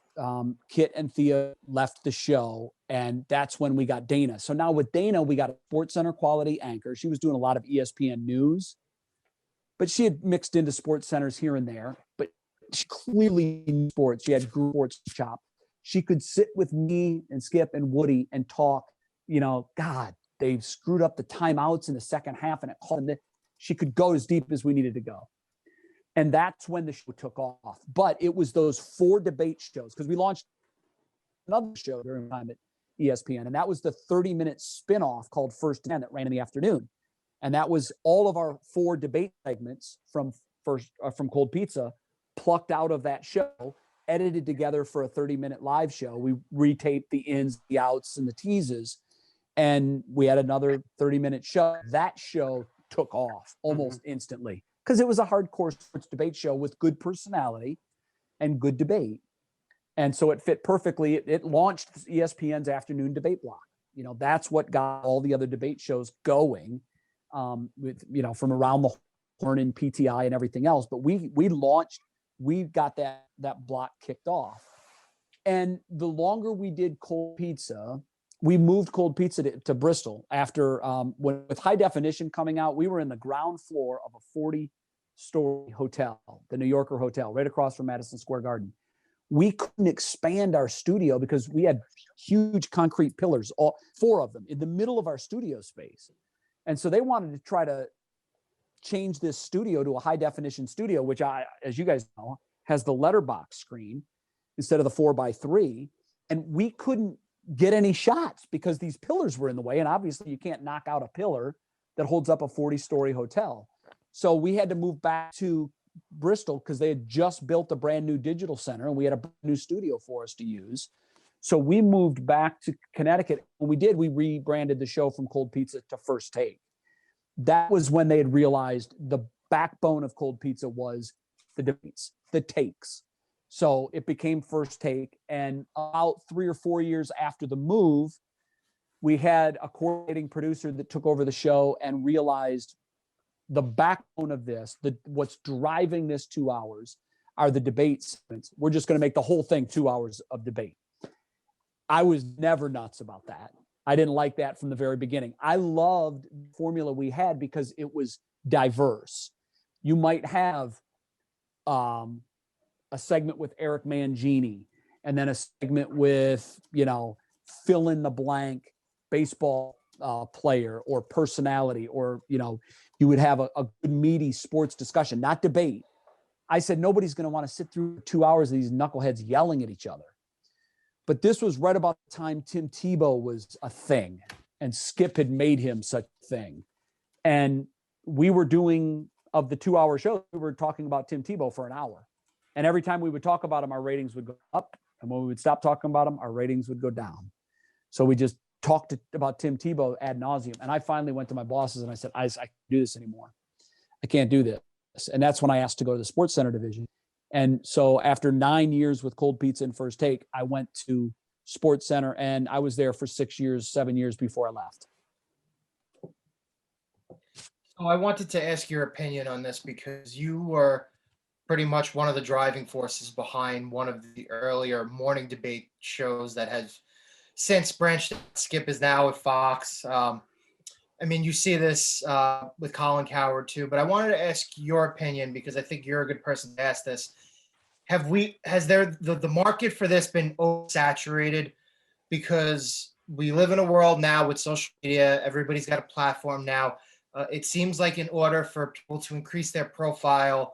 Kit and Thea left the show, and that's when we got Dana. So now with Dana, we got a SportsCenter quality anchor. She was doing a lot of ESPN news, but she had mixed into SportsCenters here and there, but she clearly knew sports. She had sports chop. She could sit with me and Skip and Woody and talk, God, they screwed up the timeouts in the second half and it called them. She could go as deep as we needed to go. And that's when the show took off. But it was those 4 debate shows, because we launched another show during time at ESPN, and that was the 30-minute spinoff called First and that ran in the afternoon. And that was all of our 4 debate segments from Cold Pizza plucked out of that show, edited together for a 30-minute live show. We retaped the ins, the outs, and the teases, and we had another 30-minute show. That show took off almost instantly because it was a hardcore sports debate show with good personality and good debate. And so it fit perfectly. It launched ESPN's afternoon debate block. That's what got all the other debate shows going, with, from around the horn and PTI and everything else. But we got that block kicked off. And the longer we did Cold Pizza, we moved Cold Pizza to Bristol after, with high definition coming out, we were in the ground floor of a 40-story hotel, the New Yorker Hotel, right across from Madison Square Garden. We couldn't expand our studio because we had huge concrete pillars, all 4 of them, in the middle of our studio space. And so they wanted to try to change this studio to a high definition studio, which as you guys know, has the letterbox screen instead of the 4x3. And we couldn't get any shots because these pillars were in the way. And obviously you can't knock out a pillar that holds up a 40-story hotel. So we had to move back to Bristol because they had just built a brand new digital center and we had a brand new studio for us to use. So we moved back to Connecticut. When we did, we rebranded the show from Cold Pizza to First Take. That was when they had realized the backbone of Cold Pizza was the debates, the takes. So it became First Take. And about 3 or 4 years after the move, we had a coordinating producer that took over the show and realized the backbone of this, what's driving this 2 hours are the debate segments. We're just going to make the whole thing 2 hours of debate. I was never nuts about that. I didn't like that from the very beginning. I loved the formula we had because it was diverse. You might have a segment with Eric Mangini and then a segment with, fill in the blank baseball player or personality, or, you would have a good meaty sports discussion, not debate. I said, nobody's going to want to sit through 2 hours of these knuckleheads yelling at each other. But this was right about the time Tim Tebow was a thing and Skip had made him such a thing. And we were doing, of the 2 hour show, we were talking about Tim Tebow for an hour. And every time we would talk about him, our ratings would go up. And when we would stop talking about him, our ratings would go down. So we just talked about Tim Tebow ad nauseum. And I finally went to my bosses and I said, I can't do this anymore. I can't do this. And that's when I asked to go to the SportsCenter division. And so after 9 years with Cold Pizza and First Take, I went to SportsCenter, and I was there for 7 years before I left. So I wanted to ask your opinion on this because you were pretty much one of the driving forces behind one of the earlier morning debate shows that has since branched. Skip is now with Fox. I mean, you see this with Colin Cowherd too, but I wanted to ask your opinion because I think you're a good person to ask this. Has the market for this been oversaturated? Because we live in a world now with social media, everybody's got a platform now. It seems like in order for people to increase their profile,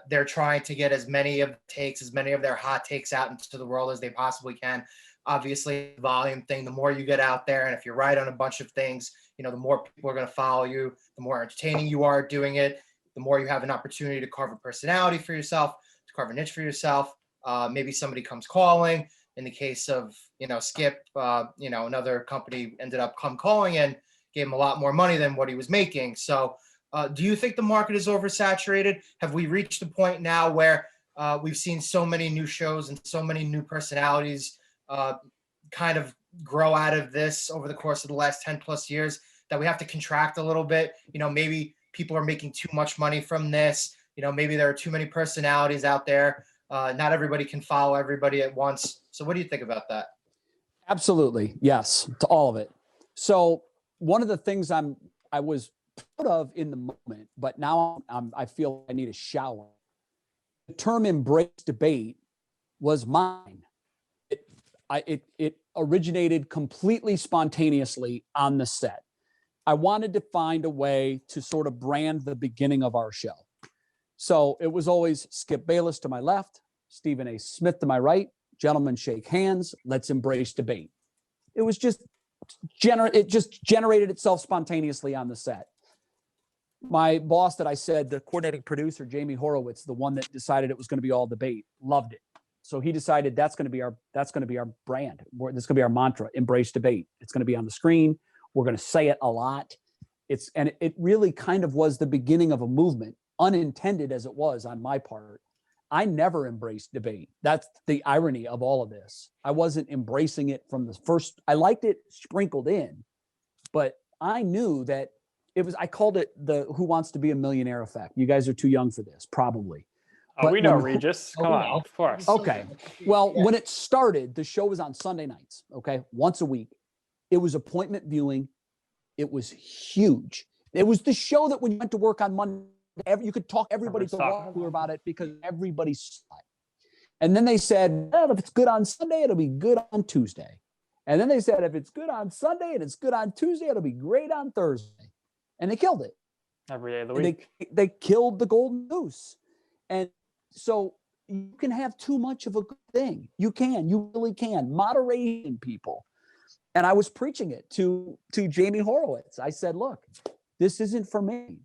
they're trying to get as many of their hot takes out into the world as they possibly can. Obviously, the volume thing, the more you get out there, and if you're right on a bunch of things, the more people are going to follow you, the more entertaining you are doing it, the more you have an opportunity to carve a personality for yourself, to carve a niche for yourself. Maybe somebody comes calling. In the case of, Skip, another company ended up calling and gave him a lot more money than what he was making. So do you think the market is oversaturated? Have we reached the point now where we've seen so many new shows and so many new personalities kind of grow out of this over the course of the last 10 plus years that we have to contract a little bit? Maybe people are making too much money from this. Maybe there are too many personalities out there. Not everybody can follow everybody at once. So what do you think about that? Absolutely. Yes, to all of it. So one of the things I was proud of in the moment, but now I feel I need a shower. The term embrace debate was mine. It originated completely spontaneously on the set. I wanted to find a way to sort of brand the beginning of our show. So it was always Skip Bayless to my left, Stephen A. Smith to my right, gentlemen shake hands, let's embrace debate. It was just it just generated itself spontaneously on the set. My boss that I said, the coordinating producer, Jamie Horowitz, the one that decided it was going to be all debate, loved it. So he decided that's going to be our brand. That's going to be our mantra, embrace debate. It's going to be on the screen. We're going to say it a lot. It really kind of was the beginning of a movement, unintended as it was on my part. I never embraced debate. That's the irony of all of this. I wasn't embracing it from the first. I liked it sprinkled in, but I knew that I called it the Who Wants to Be a Millionaire effect. You guys are too young for this, probably. Oh, we know, Regis. Come on, of course. Okay. Well, when it started, the show was on Sunday nights, okay, once a week. It was appointment viewing. It was huge. It was the show that when you went to work on Monday, you could talk everybody to walk through about it because everybody saw it. And then they said, well, if it's good on Sunday, it'll be good on Tuesday. And then they said, if it's good on Sunday and it's good on Tuesday, it'll be great on Thursday. And they killed it. Every day of the week. They killed the golden goose. And so you can have too much of a good thing. You really can. Moderation, people. And I was preaching it to Jamie Horowitz. I said, look, this isn't for me.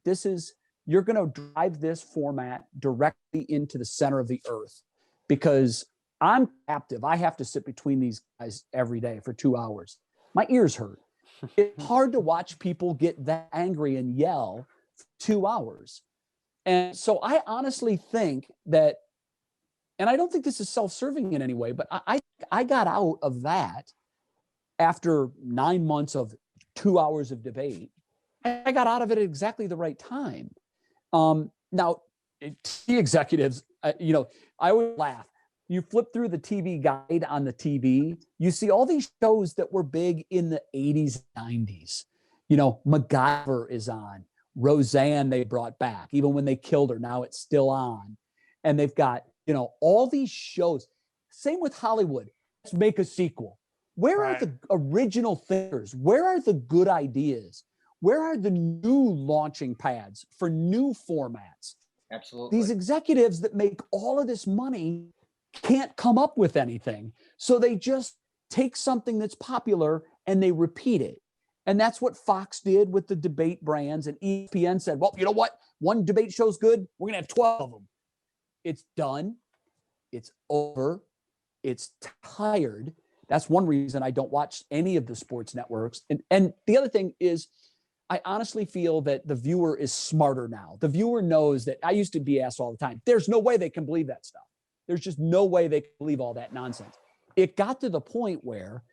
You're going to drive this format directly into the center of the earth because I'm captive. I have to sit between these guys every day for 2 hours. My ears hurt. It's hard to watch people get that angry and yell for 2 hours. And so I honestly think that, and I don't think this is self-serving in any way, but I got out of that after 9 months of 2 hours of debate. I got out of it at exactly the right time. Now, TV executives, I would laugh. You flip through the TV guide on the TV, you see all these shows that were big in the 80s, 90s. MacGyver is on. Roseanne they brought back. Even when they killed her, now it's still on. And they've got, all these shows. Same with Hollywood. Let's make a sequel. Where are the original thinkers? Where are the good ideas? Where are the new launching pads for new formats? Absolutely. These executives that make all of this money can't come up with anything. So they just take something that's popular and they repeat it. And that's what Fox did with the debate brands. And ESPN said, well, you know what? One debate show's good. We're going to have 12 of them. It's done. It's over. It's tired. That's one reason I don't watch any of the sports networks. And the other thing is, I honestly feel that the viewer is smarter now. The viewer knows that I used to be asked all the time, there's no way they can believe that stuff. There's just no way they can believe all that nonsense. It got to the point where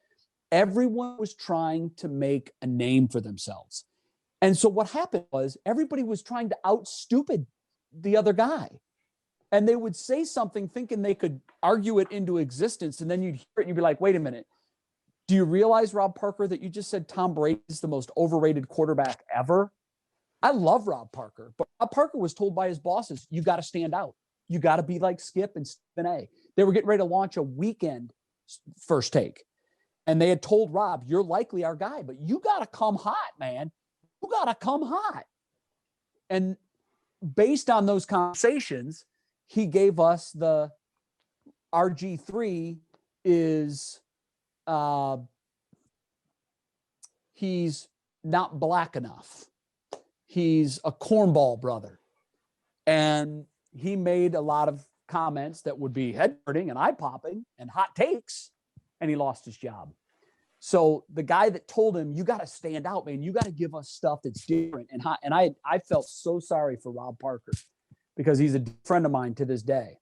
everyone was trying to make a name for themselves. And so what happened was everybody was trying to out-stupid the other guy. And they would say something thinking they could argue it into existence. And then you'd hear it and you'd be like, wait a minute. Do you realize, Rob Parker, that you just said Tom Brady is the most overrated quarterback ever? I love Rob Parker, but Rob Parker was told by his bosses, you got to stand out. You got to be like Skip and Stephen A. They were getting ready to launch a weekend First Take. And they had told Rob, you're likely our guy, but you got to come hot, man. You got to come hot. And based on those conversations, he gave us the RG3 is he's not black enough. He's a cornball brother. And he made a lot of comments that would be head hurting and eye popping and hot takes, and he lost his job. So the guy that told him, you got to stand out, man. You got to give us stuff that's different and hot. And I felt so sorry for Rob Parker because he's a friend of mine to this day.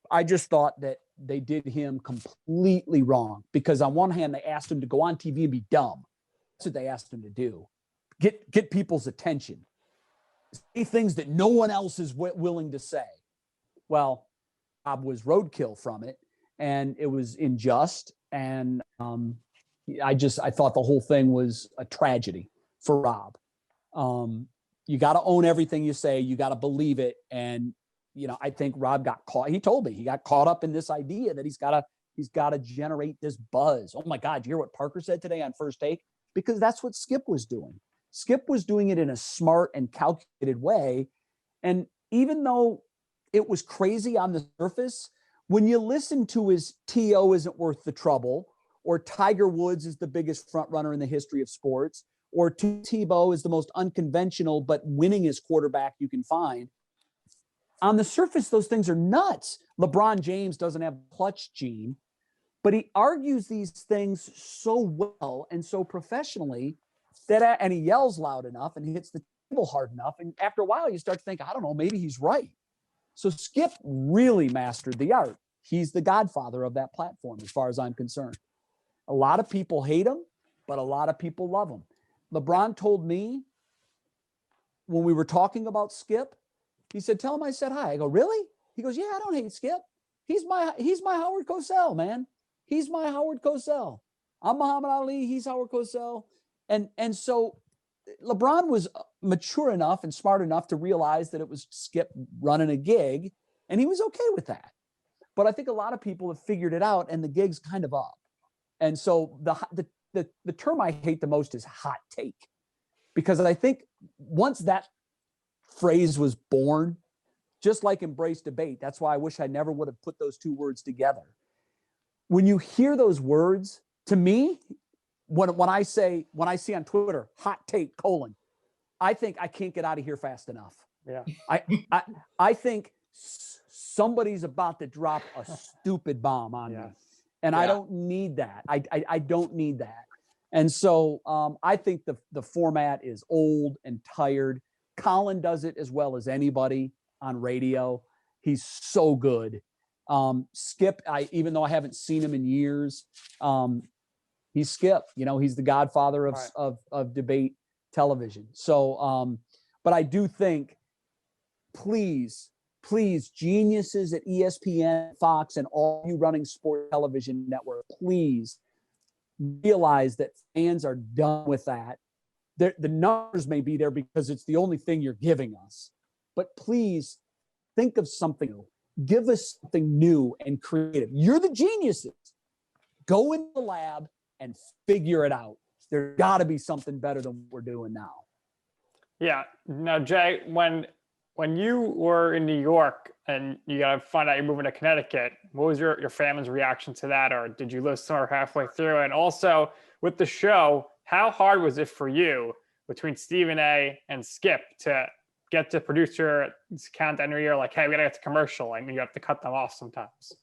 I just thought that they did him completely wrong because on one hand, they asked him to go on TV and be dumb. That's what they asked him to do. Get people's attention. Say things that no one else is willing to say. Well, Rob was roadkill from it, and it was unjust. And I thought the whole thing was a tragedy for Rob. You got to own everything you say. You got to believe it. And, I think Rob got caught. He told me he got caught up in this idea that he's got to generate this buzz. Oh my God. You hear what Parker said today on First Take? Because that's what Skip was doing. Skip was doing it in a smart and calculated way. And even though it was crazy on the surface, when you listen to his T.O. isn't worth the trouble, or Tiger Woods is the biggest front runner in the history of sports, or Tebow is the most unconventional but winningest quarterback you can find. On the surface, those things are nuts. LeBron James doesn't have a clutch gene, but he argues these things so well and so professionally and he yells loud enough and he hits the table hard enough. And after a while, you start to think, I don't know, maybe he's right. So Skip really mastered the art. He's the godfather of that platform, as far as I'm concerned. A lot of people hate him, but a lot of people love him. LeBron told me when we were talking about Skip, he said, tell him I said hi. I go, really? He goes, yeah, I don't hate Skip. He's my Howard Cosell, man. He's my Howard Cosell. I'm Muhammad Ali. He's Howard Cosell. And so LeBron was mature enough and smart enough to realize that it was Skip running a gig, and he was okay with that. But I think a lot of people have figured it out, and the gig's kind of up. And so the term I hate the most is hot take, because I think once that phrase was born, just like embrace debate, that's why I wish I never would have put those two words together. When you hear those words, to me, when I see on Twitter, hot take, : I think I can't get out of here fast enough. Yeah. I think somebody's about to drop a stupid bomb on me. And I don't need that. I don't need that. And so I think the format is old and tired. Colin does it as well as anybody on radio. He's so good. Skip, even though I haven't seen him in years, he's Skip. He's the godfather of debate television. So, but I do think, please, geniuses at ESPN, Fox, and all you running sport television network, please realize that fans are done with that. The numbers may be there because it's the only thing you're giving us, but please think of something new. Give us something new and creative. You're the geniuses. Go in the lab, and figure it out. There's got to be something better than what we're doing now. Yeah. Now, Jay, when you were in New York and you got to find out you're moving to Connecticut, what was your family's reaction to that? Or did you live somewhere halfway through? And also with the show, how hard was it for you between Stephen A and Skip to get to producer count every year? Like, hey, we got to get to commercial. I mean, you have to cut them off sometimes.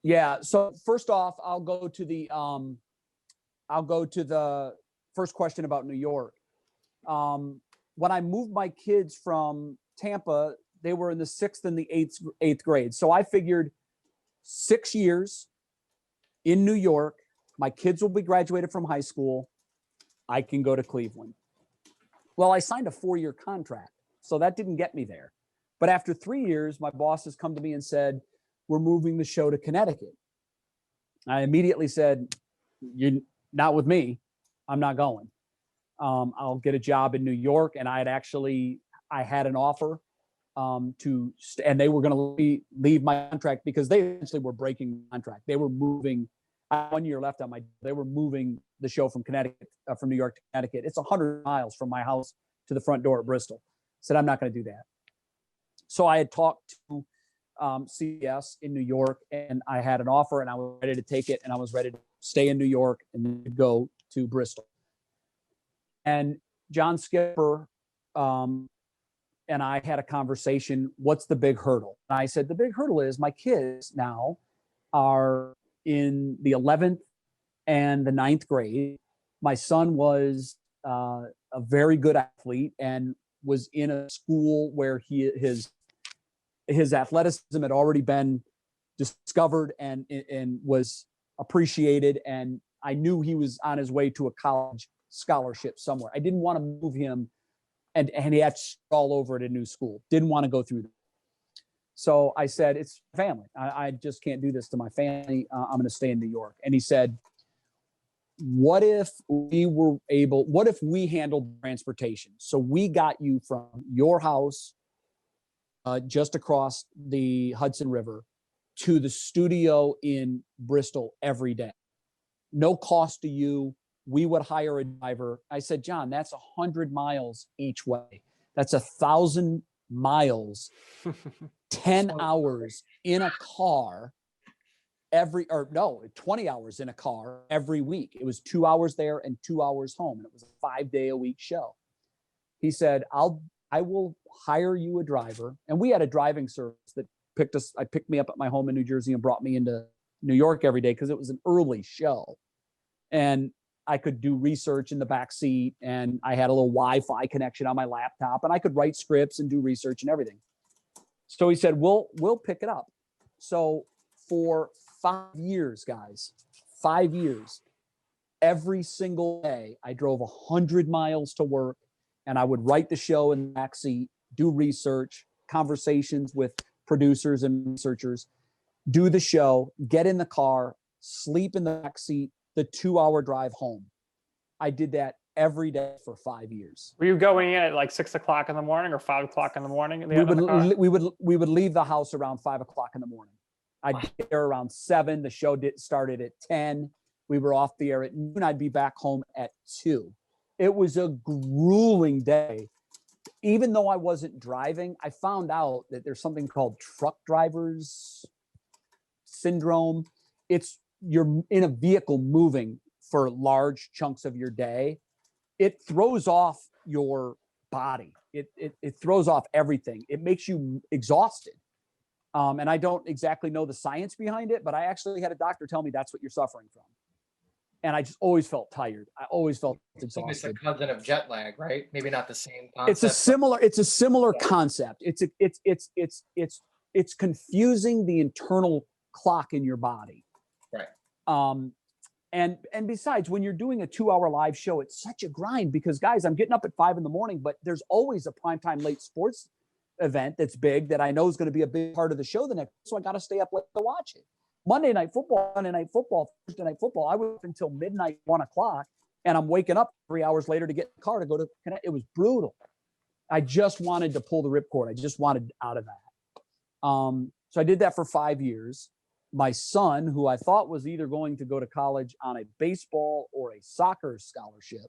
Yeah. So first off, I'll go to the first question about New York. When I moved my kids from Tampa, they were in the 6th and the 8th grade. So I figured 6 years in New York, my kids will be graduated from high school. I can go to Cleveland. Well, I signed a 4-year contract, so that didn't get me there. But after 3 years, my boss has come to me and said, we're moving the show to Connecticut. I immediately said, you're not with me. I'm not going. I'll get a job in New York. And I had an offer and they were going to leave my contract because they essentially were breaking the contract. They were moving. I had 1 year left on they were moving the show from Connecticut, from New York to Connecticut. It's 100 miles from my house to the front door at Bristol. I said, I'm not going to do that. So I had talked to CBS in New York, and I had an offer, and I was ready to take it, and I was ready to stay in New York and then go to Bristol. And John Skipper and I had a conversation. What's the big hurdle? And I said, the big hurdle is my kids now are in the 11th and the 9th grade. My son was a very good athlete and was in a school where his athleticism had already been discovered and was appreciated. And I knew he was on his way to a college scholarship somewhere. I didn't want to move him and he had to all over at a new school. Didn't want to go through that. So I said, it's family. I just can't do this to my family. I'm going to stay in New York. And he said, what if we handled transportation? So we got you from your house just across the Hudson River to the studio in Bristol every day. No cost to you. We would hire a driver. I said, John, that's 100 miles each way. That's 1,000 miles, 10 hours in a car 20 hours in a car every week. It was 2 hours there and 2 hours home. And it was a 5-day-a-week show. He said, I will hire you a driver. And we had a driving service that picked me up at my home in New Jersey and brought me into New York every day because it was an early show. And I could do research in the back seat, and I had a little Wi-Fi connection on my laptop, and I could write scripts and do research and everything. So he said, we'll pick it up. So for 5 years, guys, 5 years, every single day, I drove 100 miles to work, and I would write the show in the back seat, do research, conversations with producers and researchers, do the show, get in the car, sleep in the back seat, the 2-hour drive home. I did that every day for 5 years. Were you going in at like 6 o'clock in the morning or 5 o'clock in the morning? We would leave the house around 5 o'clock in the morning. I'd get there around 7. The show started at 10. We were off the air at noon. I'd be back home at 2. It was a grueling day. Even though I wasn't driving, I found out that there's something called truck drivers syndrome. You're in a vehicle moving for large chunks of your day. It throws off your body. It throws off everything. It makes you exhausted. And I don't exactly know the science behind it, but I actually had a doctor tell me that's what you're suffering from. And I just always felt tired. I always felt exhausted. It's a cousin of jet lag, right? Maybe not the same concept. It's a similar concept. It's confusing the internal clock in your body. Right. And besides, when you're doing a 2-hour live show, it's such a grind because, guys, I'm getting up at 5 a.m, but there's always a primetime late sports event that's big that I know is going to be a big part of the show the next. So I got to stay up late to watch it. Monday night football, Thursday night football. I was up until midnight, 1 o'clock, and I'm waking up 3 hours later to get in the car to go to Connecticut. It was brutal. I just wanted to pull the ripcord. I just wanted out of that. So I did that for 5 years. my son, who I thought was either going to go to college on a baseball or a soccer scholarship,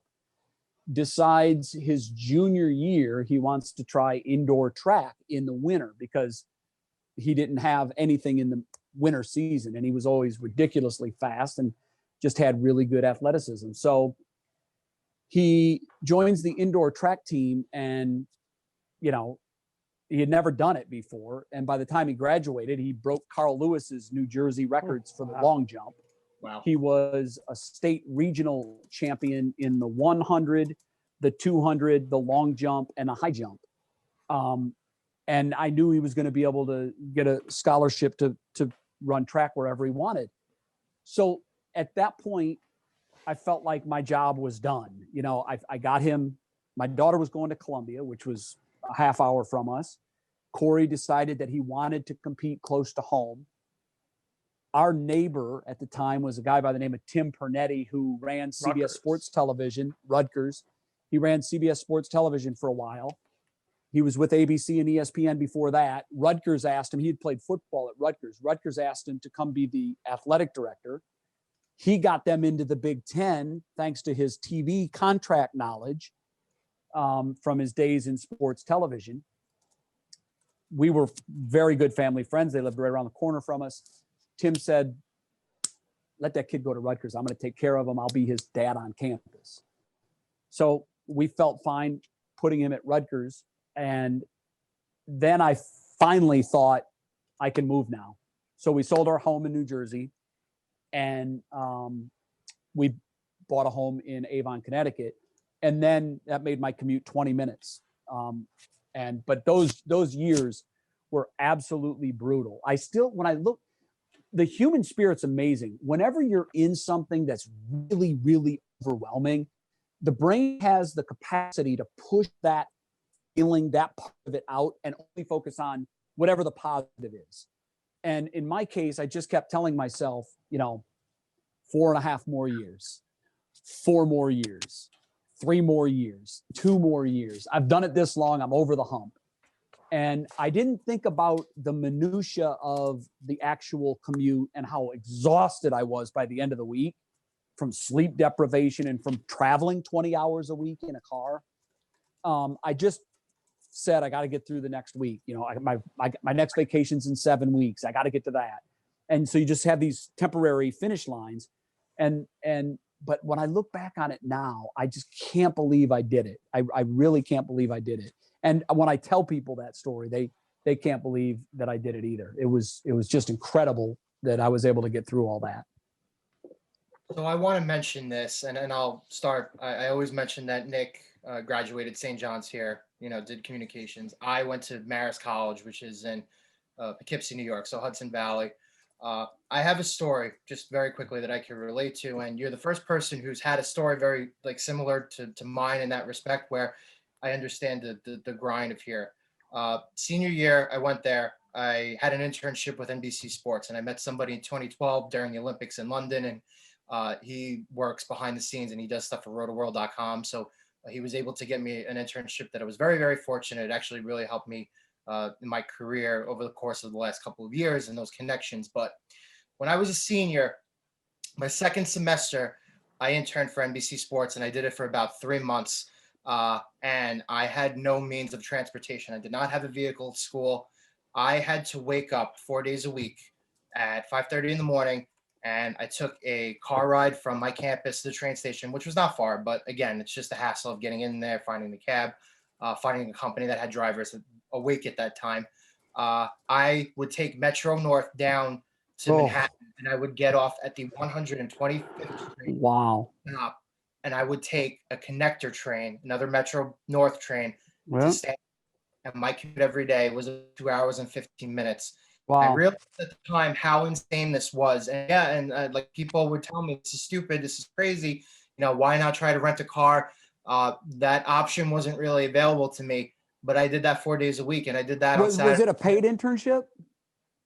decides his junior year he wants to try indoor track in the winter because he didn't have anything in the winter season, and he was always ridiculously fast and just had really good athleticism. So he joins the indoor track team, and he had never done it before. And by the time he graduated, he broke Carl Lewis's New Jersey records for the long jump. Wow. He was a state regional champion in the 100, the 200, the long jump, and the high jump. And I knew he was going to be able to get a scholarship to run track wherever he wanted. So at that point, I felt like my job was done. I got him. My daughter was going to Columbia, which was a half hour from us. Corey decided that he wanted to compete close to home. Our neighbor at the time was a guy by the name of Tim Pernetti, who ran CBS Sports Television, Rutgers. He ran CBS Sports Television for a while. He was with ABC and ESPN before that. Rutgers asked him, he had played football at Rutgers. Rutgers asked him to come be the athletic director. He got them into the Big Ten thanks to his TV contract knowledge from his days in sports television. We were very good family friends. They lived right around the corner from us. Tim said, let that kid go to Rutgers. I'm going to take care of him. I'll be his dad on campus. So we felt fine putting him at Rutgers. And then I finally thought I can move now. So we sold our home in New Jersey, and we bought a home in Avon, Connecticut. And then that made my commute 20 minutes. But those years were absolutely brutal. When I look, the human spirit's amazing. Whenever you're in something that's really, really overwhelming, the brain has the capacity to push that feeling, that part of it out, and only focus on whatever the positive is. And in my case, I just kept telling myself, 4.5 more years, 4 more years, 3 more years, 2 more years. I've done it this long. I'm over the hump. And I didn't think about the minutia of the actual commute and how exhausted I was by the end of the week from sleep deprivation and from traveling 20 hours a week in a car. I just said, I got to get through the next week. My next vacation's in 7 weeks. I got to get to that. And so you just have these temporary finish lines. But when I look back on it now, I just can't believe I did it. I really can't believe I did it. And when I tell people that story, they can't believe that I did it either. It was just incredible that I was able to get through all that. So I want to mention this, and I'll start. I always mention that Nick graduated St. John's here, did communications. I went to Marist College, which is in Poughkeepsie, New York, so Hudson Valley. I have a story just very quickly that I can relate to, and you're the first person who's had a story very similar to mine in that respect, where I understand the grind of here. Senior year, I went there. I had an internship with NBC Sports, and I met somebody in 2012 during the Olympics in London, and he works behind the scenes and he does stuff for rotoworld.com. So he was able to get me an internship that I was very, very fortunate. It actually really helped me in my career over the course of the last couple of years and those connections. But when I was a senior, my second semester, I interned for NBC Sports, and I did it for about 3 months. And I had no means of transportation. I did not have a vehicle at school. I had to wake up 4 days a week at 5:30 in the morning, and I took a car ride from my campus to the train station, which was not far, but again, it's just a hassle of getting in there, finding the cab, finding a company that had drivers awake at that time. I would take Metro North down to Manhattan, and I would get off at the 125th Street. Wow. Stop, and I would take a connector train, another Metro North train, Well, to stay. And my commute every day was 2 hours and 15 minutes. wow. I realized at the time how insane this was. And people would tell me, this is stupid, this is crazy. Why not try to rent a car? That option wasn't really available to me, but I did that 4 days a week, and I did that on Saturday. Was it a paid internship?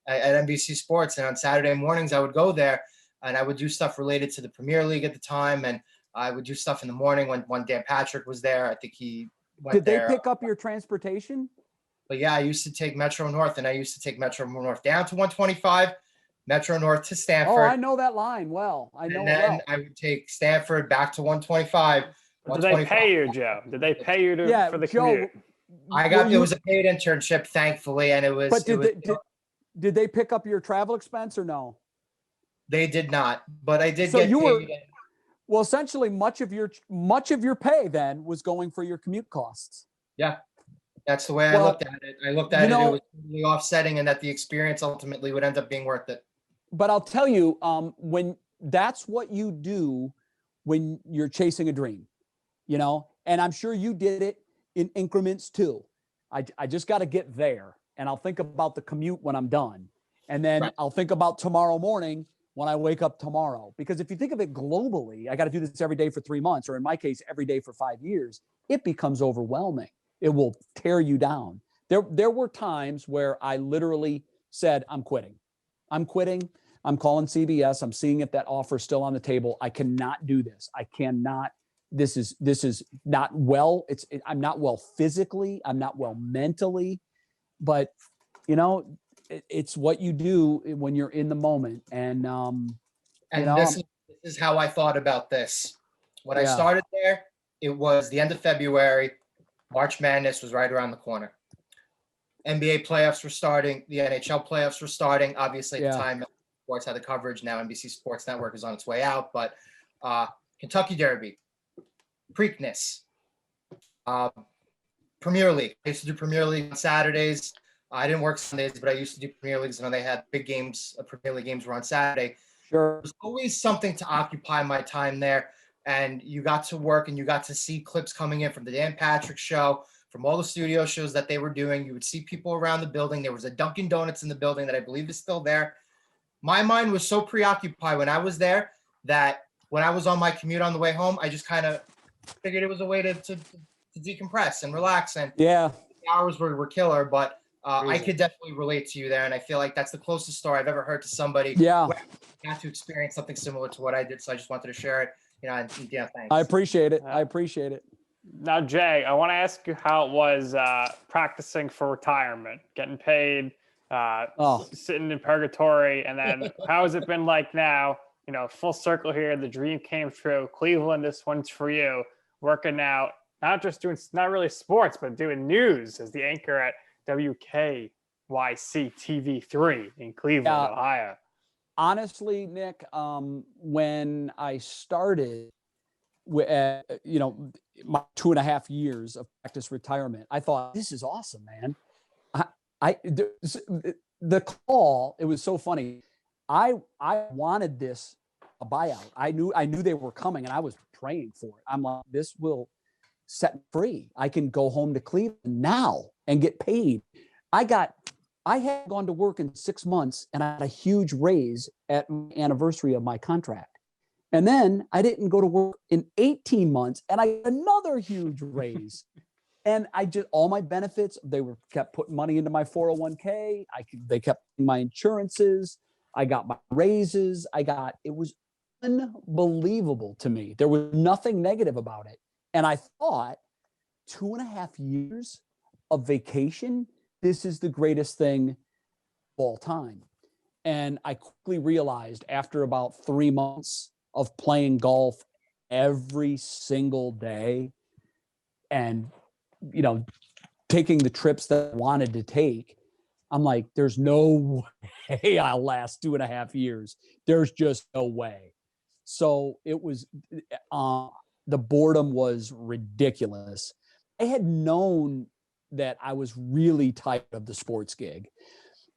At NBC Sports, and on Saturday mornings I would go there, and I would do stuff related to the Premier League at the time, and I would do stuff in the morning when Dan Patrick was there. I think he went there. Did they pick up your transportation? But yeah, I used to take Metro North, and I used to take Metro North down to 125, Metro North to Oh, Stanford. I know that line well. I know And it then well. I would take Stanford back to 125. Did they pay you, Joe? Did they pay you Yeah, for the Joe, commute? It was a paid internship, thankfully, and it was. But It did they pick up your travel expense or no? they did not, but I did So get you were paid. well. Essentially, much of your pay then was going for your commute costs. Yeah, that's the way I Well, looked at it. I looked at it. It was totally offsetting, and that the experience ultimately would end up being worth it. But I'll tell you, when that's what you do when you're chasing a dream, and I'm sure you did it in increments too. I just got to get there, and I'll think about the commute when I'm done. And then Right. I'll think about tomorrow morning when I wake up tomorrow. Because if you think of it globally, I got to do this every day for 3 months, or in my case, every day for 5 years. It becomes overwhelming. It will tear you down. There were times where I literally said, I'm quitting. I'm quitting. I'm calling CBS. I'm seeing if that offer is still on the table. I cannot do this. I cannot. This is not well. I'm not well physically. I'm not well mentally. But it's what you do when you're in the moment. And This is how I thought about this. When I started there, it was the end of February. March Madness was right around the corner. NBA playoffs were starting. The NHL playoffs were starting. Obviously, at the time, sports had the coverage. Now NBC Sports Network is on its way out. But Kentucky Derby, Preakness, Premier League. I used to do Premier League on Saturdays. I didn't work Sundays, but I used to do Premier Leagues when they had big games. Premier League games were on Saturday. Sure. There's always something to occupy my time there. And you got to work and you got to see clips coming in from the Dan Patrick Show, from all the studio shows that they were doing. You would see people around the building. There was a Dunkin' Donuts in the building that I believe is still there. My mind was so preoccupied when I was there that when I was on my commute on the way home, I just kind of figured it was a way to decompress and relax. And the hours were killer, but I could definitely relate to you there. And I feel like that's the closest story I've ever heard to somebody who had to experience something similar to what I did. So I just wanted to share it. Thanks. I appreciate it. I appreciate it. Now, Jay, I want to ask you how it was practicing for retirement, getting paid, sitting in purgatory, and then how has it been like now? Full circle here. The dream came true. Cleveland, this one's for you. Working out, not just doing, not really sports, but doing news as the anchor at WKYC TV3 in Cleveland, Ohio. Honestly, Nick, when I started, my 2.5 years of practice retirement, I thought, this is awesome, man. The call, it was so funny. I wanted this a buyout. I knew they were coming, and I was praying for it. I'm like, this will set me free. I can go home to Cleveland now and get paid. I had gone to work in 6 months, and I had a huge raise at my anniversary of my contract. And then I didn't go to work in 18 months, and I got another huge raise. And all my benefits, kept putting money into my 401k. They kept my insurances. I got my raises. It was unbelievable to me. There was nothing negative about it. And I thought, 2.5 years of vacation, this is the greatest thing of all time. And I quickly realized after about 3 months of playing golf every single day and, taking the trips that I wanted to take, I'm like, there's no way I'll last 2.5 years. There's just no way. So it was, the boredom was ridiculous. I had known that I was really tired of the sports gig.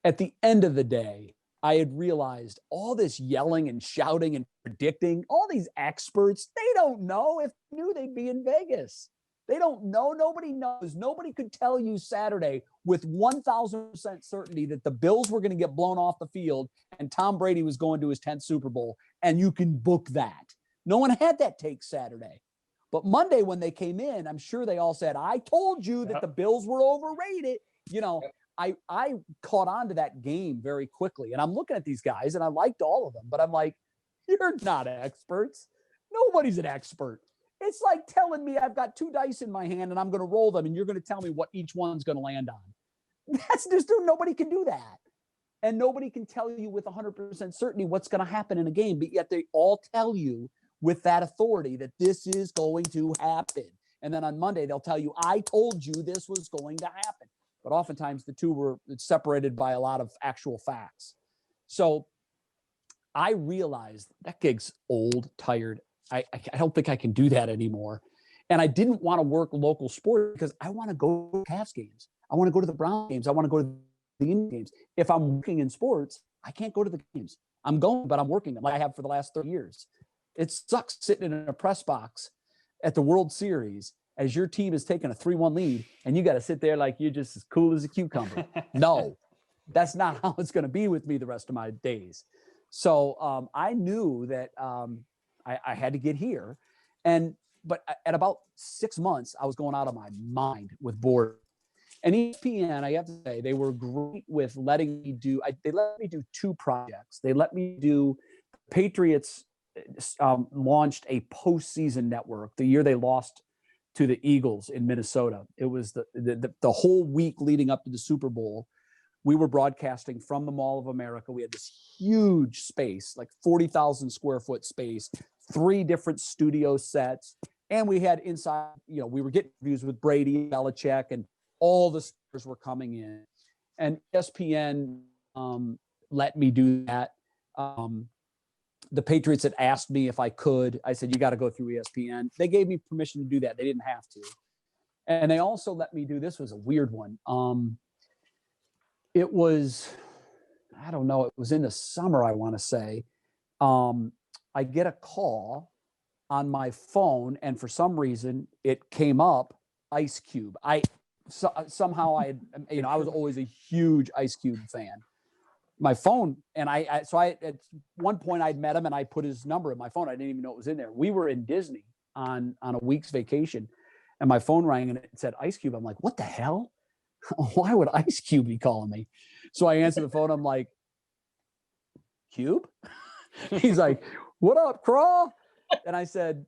At the end of the day, I had realized all this yelling and shouting and predicting, all these experts, they don't know. If they knew, they'd be in Vegas. They don't know. Nobody knows. Nobody could tell you Saturday with 1,000% certainty that the Bills were going to get blown off the field and Tom Brady was going to his 10th Super Bowl, and you can book that. No one had that take Saturday. But Monday when they came in, I'm sure they all said, I told you that the Bills were overrated. I caught on to that game very quickly. And I'm looking at these guys, and I liked all of them. But I'm like, you're not experts. Nobody's an expert. It's like telling me I've got 2 dice in my hand, and I'm going to roll them, and you're going to tell me what each one's going to land on. That's just, nobody can do that. And nobody can tell you with 100% certainty what's going to happen in a game, but yet they all tell you with that authority that this is going to happen. And then on Monday, they'll tell you, I told you this was going to happen. But oftentimes the two were separated by a lot of actual facts. So I realized that gig's old, tired. I don't think I can do that anymore. And I didn't want to work local sports because I want to go to Cavs games. I want to go to the Brown games. I want to go to the Indian games. If I'm working in sports, I can't go to the games. I'm going, but I'm working them like I have for the last 30 years. It sucks sitting in a press box at the World Series as your team is taking a 3-1 lead and you got to sit there like you're just as cool as a cucumber. No, that's not how it's going to be with me the rest of my days. So I knew that I had to get here. But at about 6 months, I was going out of my mind with boredom. And ESPN, I have to say, they were great with letting me do, they let me do 2 projects. They let me do, Patriots launched a postseason network the year they lost to the Eagles in Minnesota. It was the whole week leading up to the Super Bowl. We were broadcasting from the Mall of America. We had this huge space, like 40,000 square foot space, 3 different studio sets. And we had inside, we were getting interviews with Brady, Belichick, and all the stars were coming in. And ESPN let me do that. The Patriots had asked me if I could. I said, you got to go through ESPN. They gave me permission to do that. They didn't have to. And they also let me do, this was a weird one. It was, I don't know, it was in the summer, I want to say. I get a call on my phone, and for some reason, it came up Ice Cube. Somehow I was always a huge Ice Cube fan. My phone, and I at one point I'd met him and I put his number in my phone. I didn't even know it was in there. We were in Disney on a week's vacation, and my phone rang and it said Ice Cube. I'm like, what the hell? Why would Ice Cube be calling me? So I answered the phone. I'm like, Cube? He's like, what up, Craw? And I said,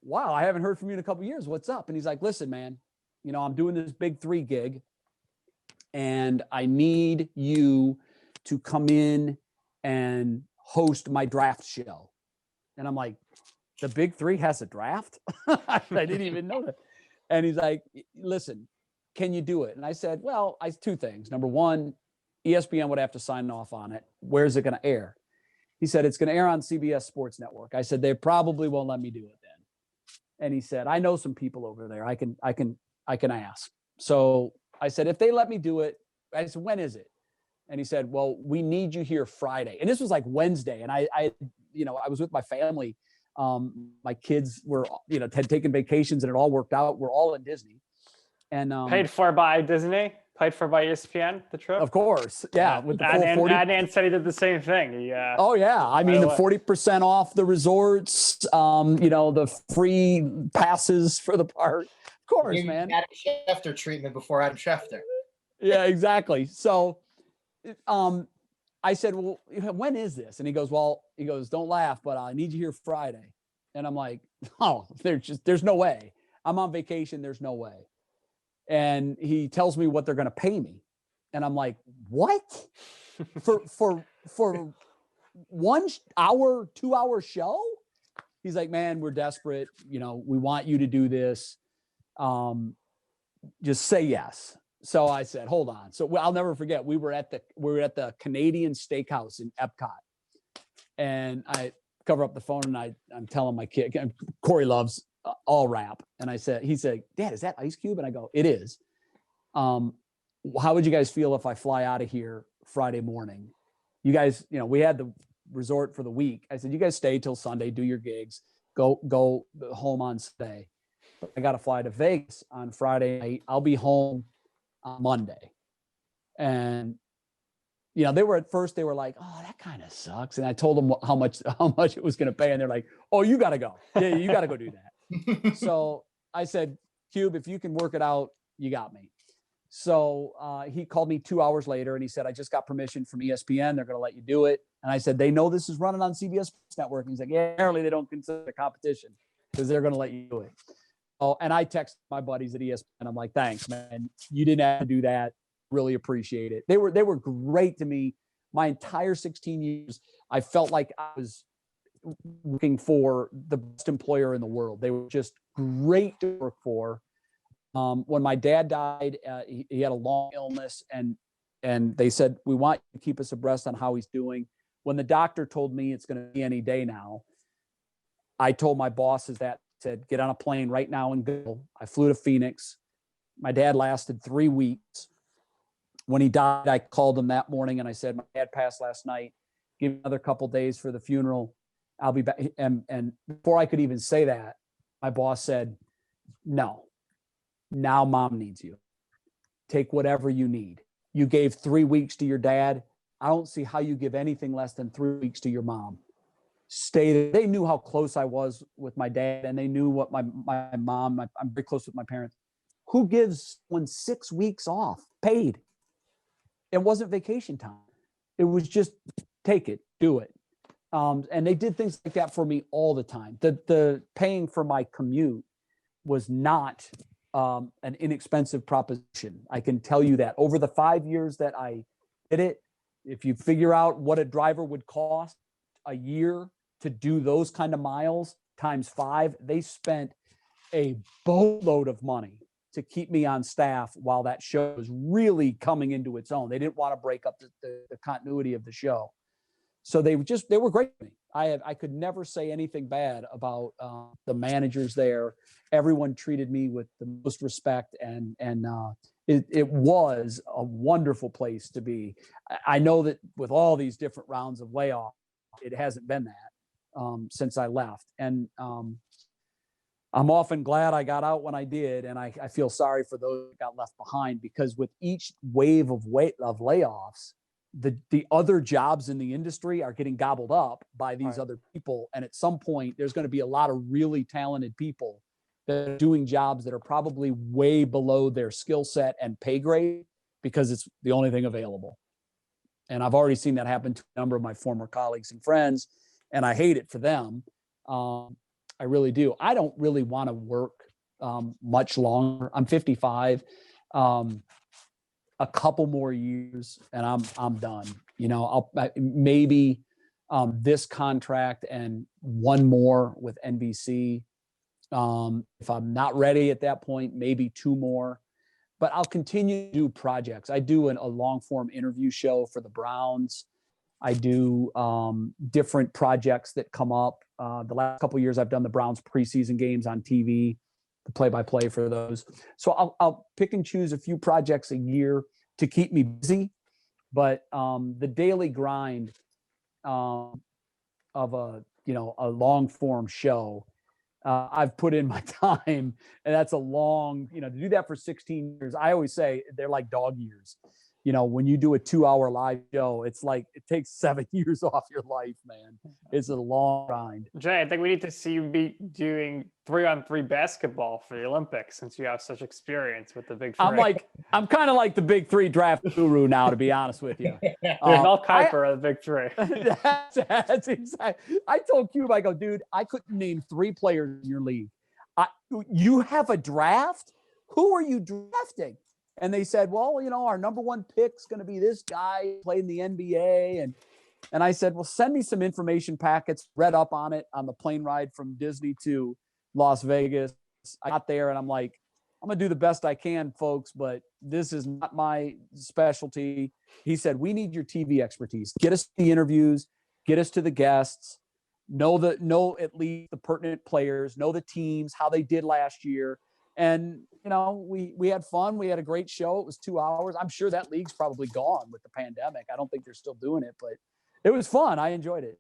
wow, I haven't heard from you in a couple of years. What's up? And he's like, listen, man, I'm doing this Big 3 gig and I need you to come in and host my draft show. And I'm like, the Big 3 has a draft? I didn't even know that. And he's like, listen, can you do it? And I said, well, 2 things. Number one, ESPN would have to sign off on it. Where's it going to air? He said, it's going to air on CBS Sports Network. I said, they probably won't let me do it then. And he said, I know some people over there. I can ask. So I said, if they let me do it, I said, when is it? And he said, well, we need you here Friday. And this was like Wednesday. And I was with my family. My kids were, had taken vacations and it all worked out. We're all in Disney. And paid for by Disney, paid for by ESPN, the trip. Of course, yeah. With the full 40. Adnan said he did the same thing. Oh yeah, I mean the 40% off the resorts, the free passes for the park. Of course, man. Adam Schefter treatment before Adam Schefter. Yeah, exactly. So, I said, well, when is this? And he goes, don't laugh, but I need you here Friday. And I'm like, oh, there's no way. I'm on vacation. There's no way. And he tells me what they're going to pay me. And I'm like, what? for 1 hour, 2 hour show? He's like, man, we're desperate. We want you to do this. Just say yes. So I said, hold on. So I'll never forget. We were at the Canadian Steakhouse in Epcot, and I cover up the phone and I'm telling my kid, Corey loves all rap. And he said, Dad, is that Ice Cube? And I go, it is. How would you guys feel if I fly out of here Friday morning? You guys, we had the resort for the week. I said, you guys stay till Sunday, do your gigs, go home on Sunday. But I got to fly to Vegas on Friday night. I'll be home on Monday. And they were like, oh, that kind of sucks. And I told them how much it was going to pay. And they're like, oh, you got to go. Yeah, you got to go do that. So I said, Cube, if you can work it out, you got me. So he called me 2 hours later and he said, I just got permission from ESPN. They're going to let you do it. And I said, they know this is running on CBS Network. And he's like, yeah, apparently they don't consider it competition because they're going to let you do it. Oh, and I texted my buddies at ESPN. I'm like, thanks, man. You didn't have to do that. Really appreciate it. They were great to me. my entire 16 years, I felt like I was working for the best employer in the world. They were just great to work for. When my dad died, he had a long illness, and they said, we want you to keep us abreast on how he's doing. When the doctor told me it's going to be any day now, I told my bosses that, said, get on a plane right now and go. I flew to Phoenix. My dad lasted 3 weeks. When he died, I called him that morning and I said, my dad passed last night. Give me another couple days for the funeral. I'll be back. And before I could even say that, my boss said, no, now mom needs you. Take whatever you need. You gave 3 weeks to your dad. I don't see how you give anything less than 3 weeks to your mom. Stay there. They knew how close I was with my dad, and they knew what my mom, I'm very close with my parents. Who gives someone 6 weeks off paid? It wasn't vacation time. It was just take it, do it. And they did things like that for me all the time. The paying for my commute was not an inexpensive proposition. I can tell you that. Over the 5 years that I did it, if you figure out what a driver would cost a year to do those kind of miles times 5, they spent a boatload of money to keep me on staff while that show was really coming into its own. They didn't want to break up the continuity of the show. So they were great to me. I could never say anything bad about the managers there. Everyone treated me with the most respect, and it was a wonderful place to be. I know that with all these different rounds of layoff, it hasn't been that since I left. And I'm often glad I got out when I did, and I feel sorry for those that got left behind, because with each wave of layoffs, the other jobs in the industry are getting gobbled up by these other people. And at some point, there's going to be a lot of really talented people that are doing jobs that are probably way below their skill set and pay grade because it's the only thing available. And I've already seen that happen to a number of my former colleagues and friends, and I hate it for them. I really do. I don't really want to work much longer. I'm 55. A couple more years and I'm done. You know, maybe this contract and one more with NBC. If I'm not ready at that point, maybe 2 more. But I'll continue to do projects. I do a long form interview show for the Browns. I do different projects that come up. The last couple of years, I've done the Browns preseason games on TV, the play-by-play for those. So I'll pick and choose a few projects a year to keep me busy. But the daily grind of a long form show, I've put in my time, and that's a long, to do that for 16 years. I always say they're like dog years. When you do a 2-hour live show, it's like it takes 7 years off your life, man. It's a long grind. Jay, I think we need to see you be doing 3-on-3 basketball for the Olympics, since you have such experience with the big 3. I'm kind of like the big 3 draft guru now, to be honest with you. Mel Kiper of the big 3. That's exactly. I told Cube, I go, dude, I couldn't name 3 players in your league. You have a draft? Who are you drafting? And they said, well, our number 1 pick's going to be this guy, played in the NBA. And I said, well, send me some information packets, read up on it on the plane ride from Disney to Las Vegas. I got there and I'm like, I'm going to do the best I can, folks, but this is not my specialty. He said, we need your TV expertise. Get us the interviews, get us to the guests, know at least the pertinent players, know the teams, how they did last year. And, we had fun. We had a great show. It was 2 hours. I'm sure that league's probably gone with the pandemic. I don't think they're still doing it, but it was fun. I enjoyed it.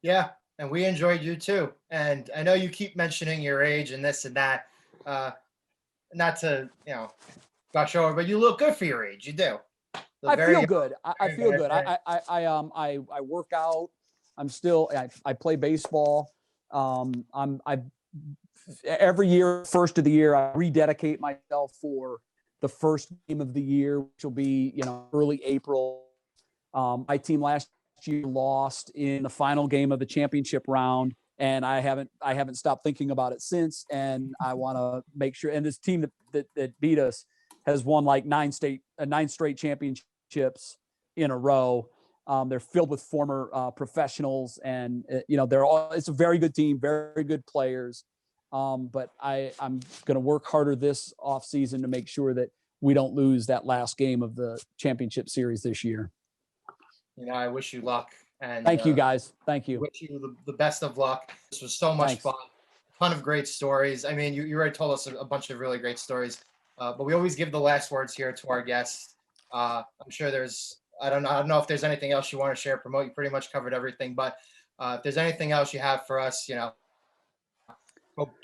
Yeah. And we enjoyed you too. And I know you keep mentioning your age and this and that, not to, gush over, but you look good for your age. You do. I feel good. I feel good. I work out. I'm still, I play baseball. Every year, first of the year, I rededicate myself for the first game of the year, which will be, early April. My team last year lost in the final game of the championship round, and I haven't stopped thinking about it since. And I want to make sure. And this team that beat us has won like 9 straight championships. in a row. They're filled with former professionals, and it's a very good team, very good players. But I'm going to work harder this offseason to make sure that we don't lose that last game of the championship series this year. I wish you luck. And thank you, guys. Thank you. Wish you the best of luck. This was so much fun. A ton of great stories. I mean, you already told us a bunch of really great stories, but we always give the last words here to our guests. I'm sure I don't know if there's anything else you want to share, promote. You pretty much covered everything, but if there's anything else you have for us,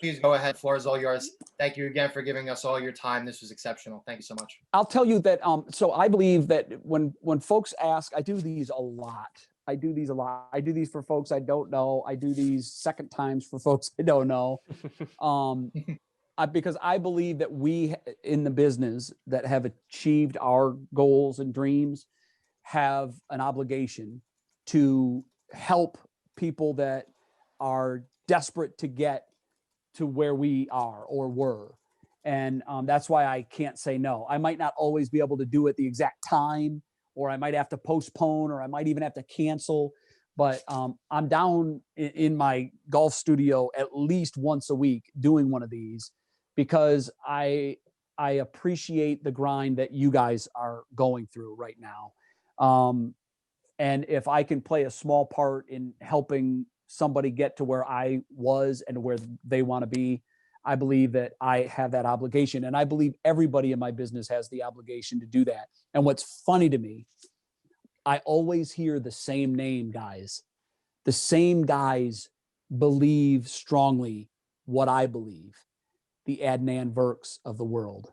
please go ahead. The floor is all yours. Thank you again for giving us all your time. This was exceptional. Thank you so much. I'll tell you that. So I believe that when folks ask, I do these a lot. I do these for folks I don't know. I do these second times for folks I don't know. Because I believe that we in the business that have achieved our goals and dreams have an obligation to help people that are desperate to get to where we are or were. And that's why I can't say no. I might not always be able to do it the exact time, or I might have to postpone, or I might even have to cancel. But I'm down in my golf studio at least once a week doing one of these, because I appreciate the grind that you guys are going through right now. And if I can play a small part in helping somebody get to where I was and where they want to be, I believe that I have that obligation. And I believe everybody in my business has the obligation to do that. And what's funny to me, I always hear the same name, guys. The same guys believe strongly what I believe. The Adnan Virks of the world,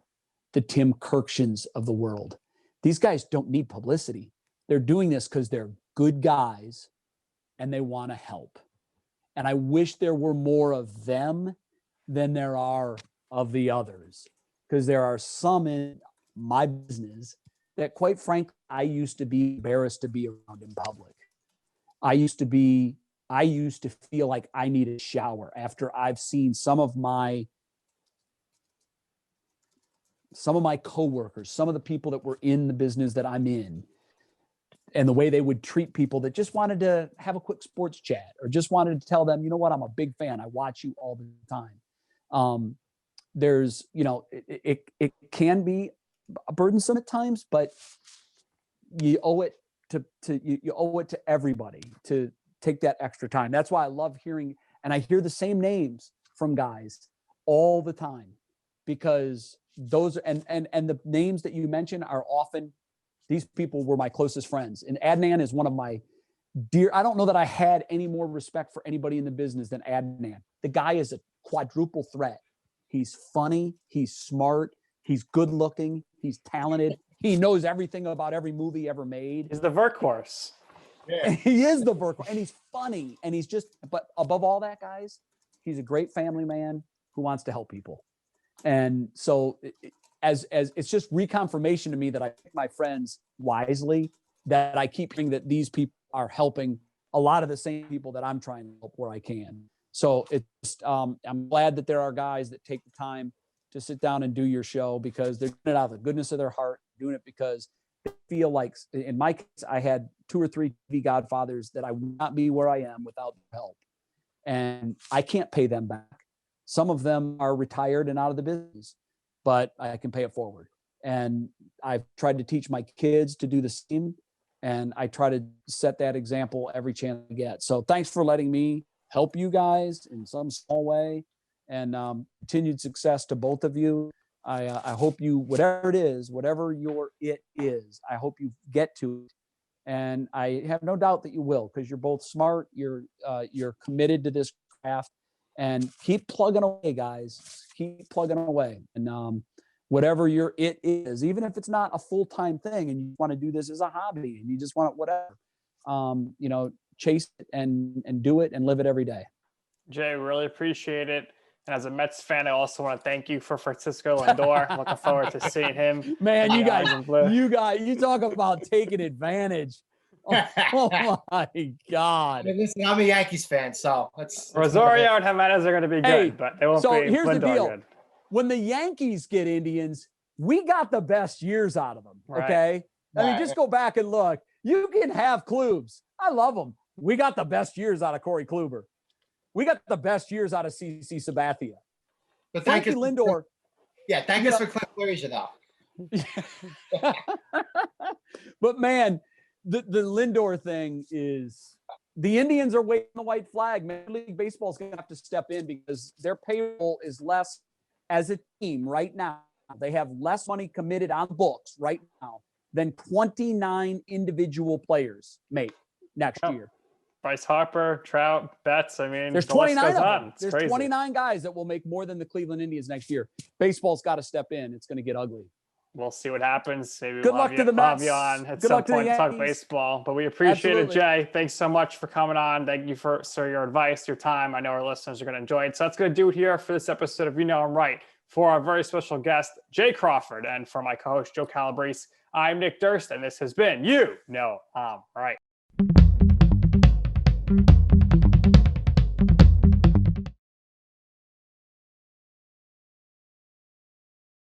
the Tim Kirkshins of the world. These guys don't need publicity. They're doing this because they're good guys and they want to help. And I wish there were more of them than there are of the others, because there are some in my business that, quite frankly, I used to be embarrassed to be around in public. I used to feel like I needed a shower after I've seen some of my coworkers, some of the people that were in the business that I'm in, and the way they would treat people that just wanted to have a quick sports chat, or just wanted to tell them, you know what, I'm a big fan. I watch you all the time. There's, it can be burdensome at times, but you owe it you owe it to everybody to take that extra time. That's why I love hearing, and I hear the same names from guys all the time, because those and the names that you mentioned are often, these people were my closest friends. And Adnan is one of my dear, I don't know that I had any more respect for anybody in the business than Adnan. The guy is a quadruple threat. He's funny, he's smart, he's good looking, he's talented. He knows everything about every movie ever made. He's the workhorse. Yeah. He is the workhorse, and he's funny, and but above all that, guys, he's a great family man who wants to help people. And so as it's just reconfirmation to me that I pick my friends wisely, that I keep hearing that these people are helping a lot of the same people that I'm trying to help where I can. So it's I'm glad that there are guys that take the time to sit down and do your show, because they're doing it out of the goodness of their heart, doing it because they feel like, in my case, I had 2 or 3 TV godfathers that I would not be where I am without their help. And I can't pay them back. Some of them are retired and out of the business, but I can pay it forward. And I've tried to teach my kids to do the same. And I try to set that example every chance I get. So thanks for letting me help you guys in some small way, and continued success to both of you. I hope you, whatever it is, whatever your it is, I hope you get to it. And I have no doubt that you will, because you're both smart. You're committed to this craft, and keep plugging away, guys. Keep plugging away. And whatever your it is, even if it's not a full-time thing and you want to do this as a hobby and you just want it, whatever, chase it and do it and live it every day. Jay, really appreciate it. And as a Mets fan, I also want to thank you for Francisco Lindor. Looking forward to seeing him. Man, you talk about taking advantage. Oh my God. Listen, I'm a Yankees fan, so let's Rosario and Jimenez are going to be good, but they won't so be here's the Lindor deal. good. When the Yankees get Indians, we got the best years out of them. Right. Okay. I mean, just go back and look. You can have Klubs. I love them. We got the best years out of Corey Kluber. We got the best years out of CC Sabathia. But Frankie Lindor. Yeah, thank us for Clint Frazier, though. But man, the Lindor thing is the Indians are waving the white flag. Major League Baseball is going to have to step in because their payroll is less as a team right now. They have less money committed on the books right now than 29 individual players make next year. Bryce Harper, Trout, Betts. I mean, there's the list 29 goes of on. them. It's There's crazy. 29 guys that will make more than the Cleveland Indians next year. Baseball's got to step in. It's going to get ugly. We'll see what happens. Maybe Good we'll luck have to the we'll have Mets. you on at Good some luck to the point to talk Yankees. baseball. But we appreciate Absolutely. it, Jay. Thanks so much for coming on. Thank you for your advice, your time. I know our listeners are going to enjoy it. So that's going to do it here for this episode of You Know I'm Right. For our very special guest, Jay Crawford, and for my co-host, Joe Calabrese, I'm Nick Durst, and this has been You Know I'm Right.